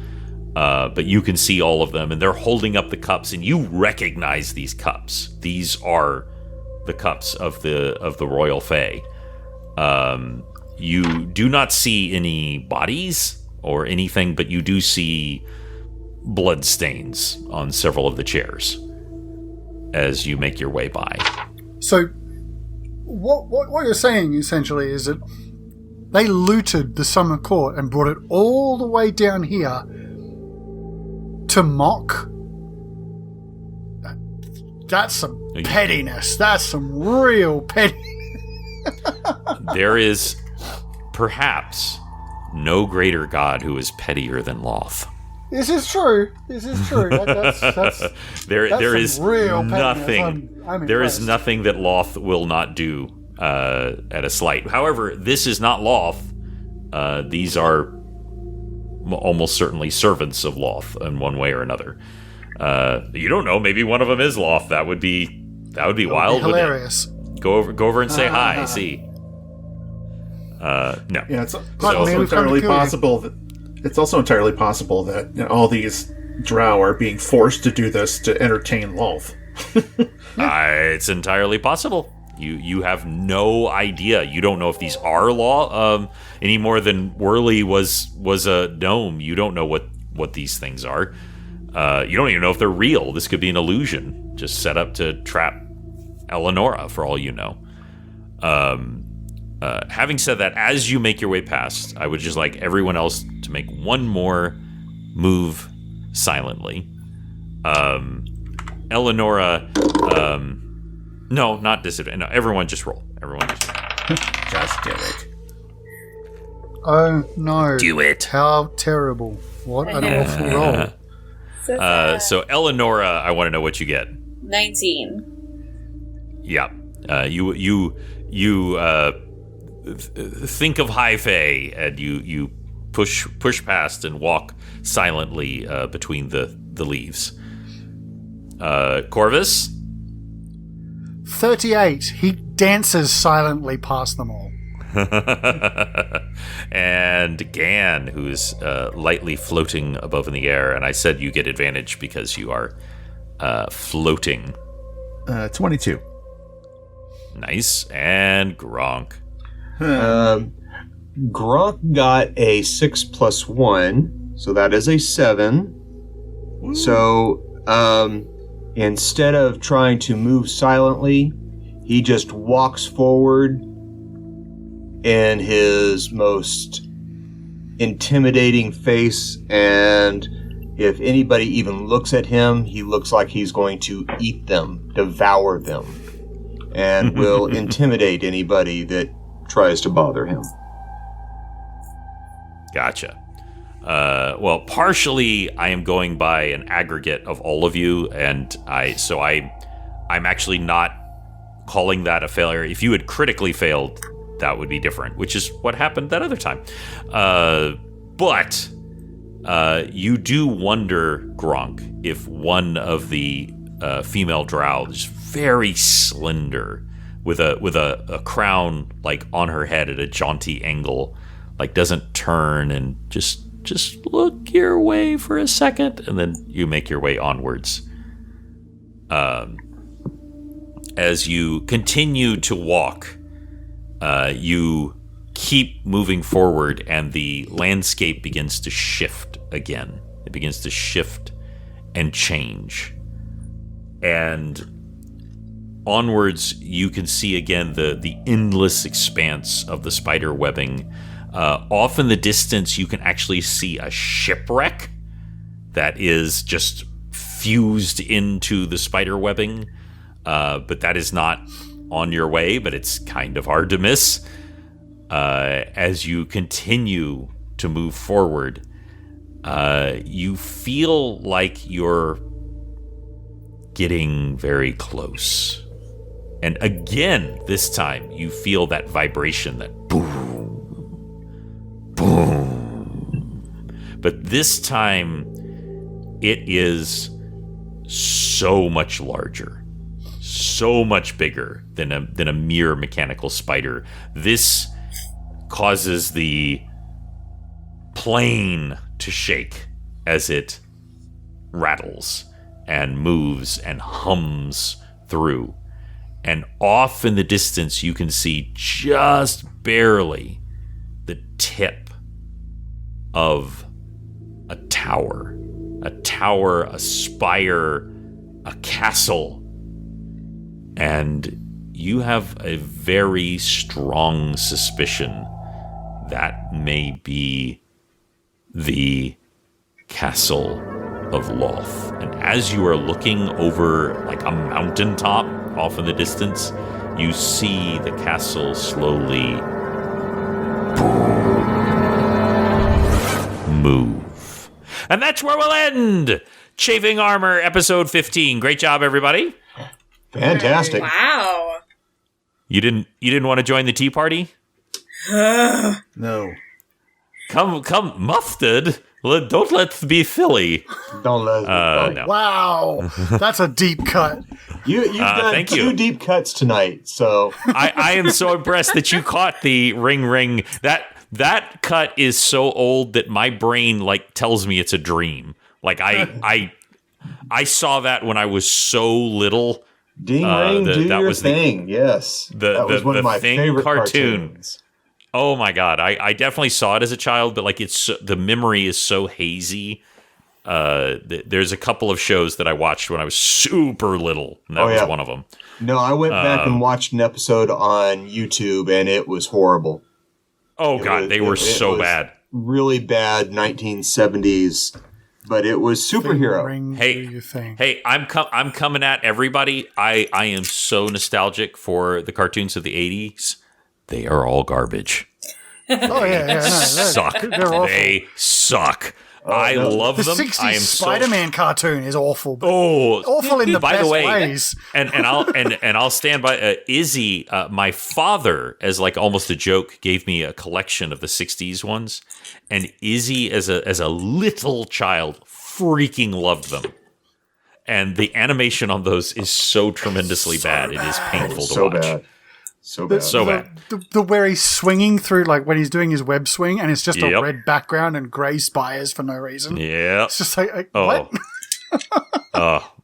But you can see all of them, and they're holding up the cups, and you recognize these cups. These are the cups of the royal fae. You do not see any bodies or anything, but you do see blood stains on several of the chairs as you make your way by. So what you're saying essentially is that they looted the summer court and brought it all the way down here to mock. That's some pettiness. That's some real pettiness. There is perhaps no greater god who is pettier than Loth. This is true. That's there is real nothing. I'm there is impressed. nothing that Loth will not do at a slight. However, this is not Loth. These are almost certainly servants of Loth in one way or another. You don't know. Maybe one of them is Loth. That would be wild. Hilarious. Go over and say hi. See. No. Yeah, it's So- also entirely possible that all these drow are being forced to do this to entertain Loth. It's entirely possible. You have no idea. You don't know if these are law any more than Whirly was a gnome. You don't know what these things are. You don't even know if they're real. This could be an illusion, just set up to trap Elenora, for all you know. Having said that, as you make your way past, I would just like everyone else to make one more move silently. Elenora, no, not disadvantage. No, everyone just roll. Everyone just roll. Just do it. Oh no! Do it. How terrible! What an awful roll! So Elenora, I want to know what you get. 19. Yeah. You think of High Fae, and you push past and walk silently between the leaves. Corvus? 38. He dances silently past them all. And Gan, who's lightly floating above in the air, and I said you get advantage because you are floating. 22. Nice. And Gronk. Gronk got a 6 + 1, so that is a 7. Ooh. So, instead of trying to move silently, he just walks forward in his most intimidating face, and if anybody even looks at him, he looks like he's going to eat them, devour them, and will intimidate anybody that tries to bother him. Gotcha. Well, partially I am going by an aggregate of all of you, and I'm actually not calling that a failure. If you had critically failed, that would be different, which is what happened that other time. But you do wonder, Gronk, if one of the female drow is very slender, with a crown like on her head at a jaunty angle, like doesn't turn and just look your way for a second, and then you make your way onwards. As you continue to walk, you keep moving forward, and the landscape begins to shift again. It begins to shift and change. And onwards, you can see again the endless expanse of the spider webbing. Off in the distance, you can actually see a shipwreck that is just fused into the spider webbing. But that is not on your way, but it's kind of hard to miss. As you continue to move forward, you feel like you're getting very close. And again, this time, you feel that vibration, that boom, boom. But this time, it is so much larger, so much bigger than a mere mechanical spider. This causes the plane to shake as it rattles and moves and hums through. And off in the distance, you can see just barely the tip of a tower, a spire, a castle. And you have a very strong suspicion that may be the Castle of Loth. And as you are looking over like a mountaintop off in the distance, you see the castle slowly move. And that's where we'll end Chafing Armor episode 15. Great job, everybody. Fantastic. Wow. You didn't want to join the tea party? No. Come, Mustard. Don't let's be silly. Don't let us no. Wow, that's a deep cut. You've done two deep cuts tonight, so I am so impressed that you caught the ring. That cut is so old that my brain like tells me it's a dream. Like I saw that when I was so little. Ding ring, do your thing. Yes, that was one of my favorite cartoons. Oh my god, I definitely saw it as a child, but like the memory is so hazy There's a couple of shows that I watched when I was super little, and that was one of them. No, I went back and watched an episode on YouTube, and it was horrible. Oh, God, they were so bad. Really bad 1970s, but it was superhero. Hey, I'm coming at everybody. I am so nostalgic for the cartoons of the 80s. They are all garbage. Oh, yeah. No, Suck. They suck. I love them. The 60s Spider-Man cartoon is awful. Awful in the by best the way, ways. And I'll stand by Izzy. My father, as like almost a joke, gave me a collection of the 60s ones, and Izzy, as a little child, freaking loved them. And the animation on those is so tremendously bad. It is painful to watch. So bad. The where he's swinging through, like when he's doing his web swing, and it's just a red background and grey spires for no reason. Yeah, it's just like what?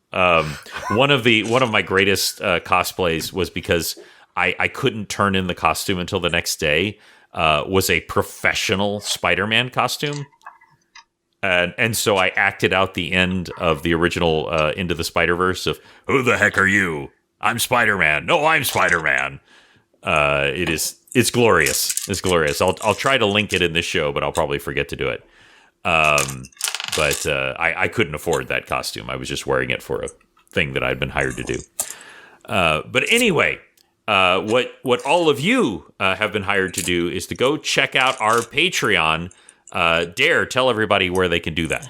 One of my greatest cosplays was because I couldn't turn in the costume until the next day. Was a professional Spider-Man costume. And so I acted out the end of the original Into the Spider-Verse of, who the heck are you? I'm Spider-Man. No, I'm Spider-Man. It's glorious. It's glorious. I'll try to link it in this show, but I'll probably forget to do it. But I couldn't afford that costume. I was just wearing it for a thing that I'd been hired to do. But anyway, what all of you have been hired to do is to go check out our Patreon. Dare, tell everybody where they can do that.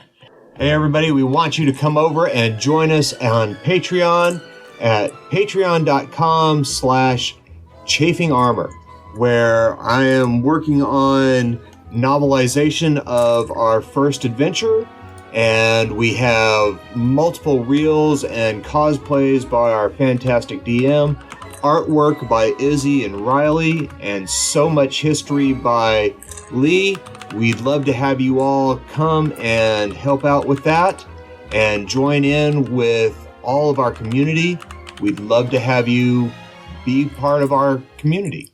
Hey, everybody, we want you to come over and join us on Patreon at patreon.com/Chafing Armor, where I am working on novelization of our first adventure, and we have multiple reels and cosplays by our fantastic DM, artwork by Izzy and Riley, and so much history by Lee. We'd love to have you all come and help out with that and join in with all of our community. We'd love to have you be part of our community.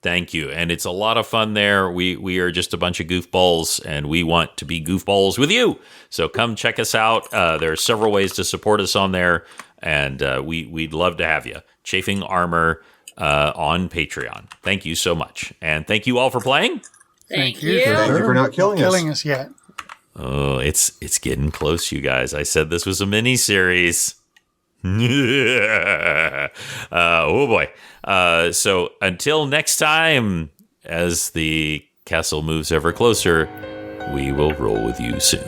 Thank you. And it's a lot of fun there. We are just a bunch of goofballs, and we want to be goofballs with you. So come check us out. There are several ways to support us on there, and we'd love to have you. Chafing Armor on Patreon. Thank you so much. And thank you all for playing. Thank you. Thank you for not killing us yet. Oh, it's getting close, you guys. I said this was a mini-series. Oh boy. So until next time, as the castle moves ever closer, we will roll with you soon.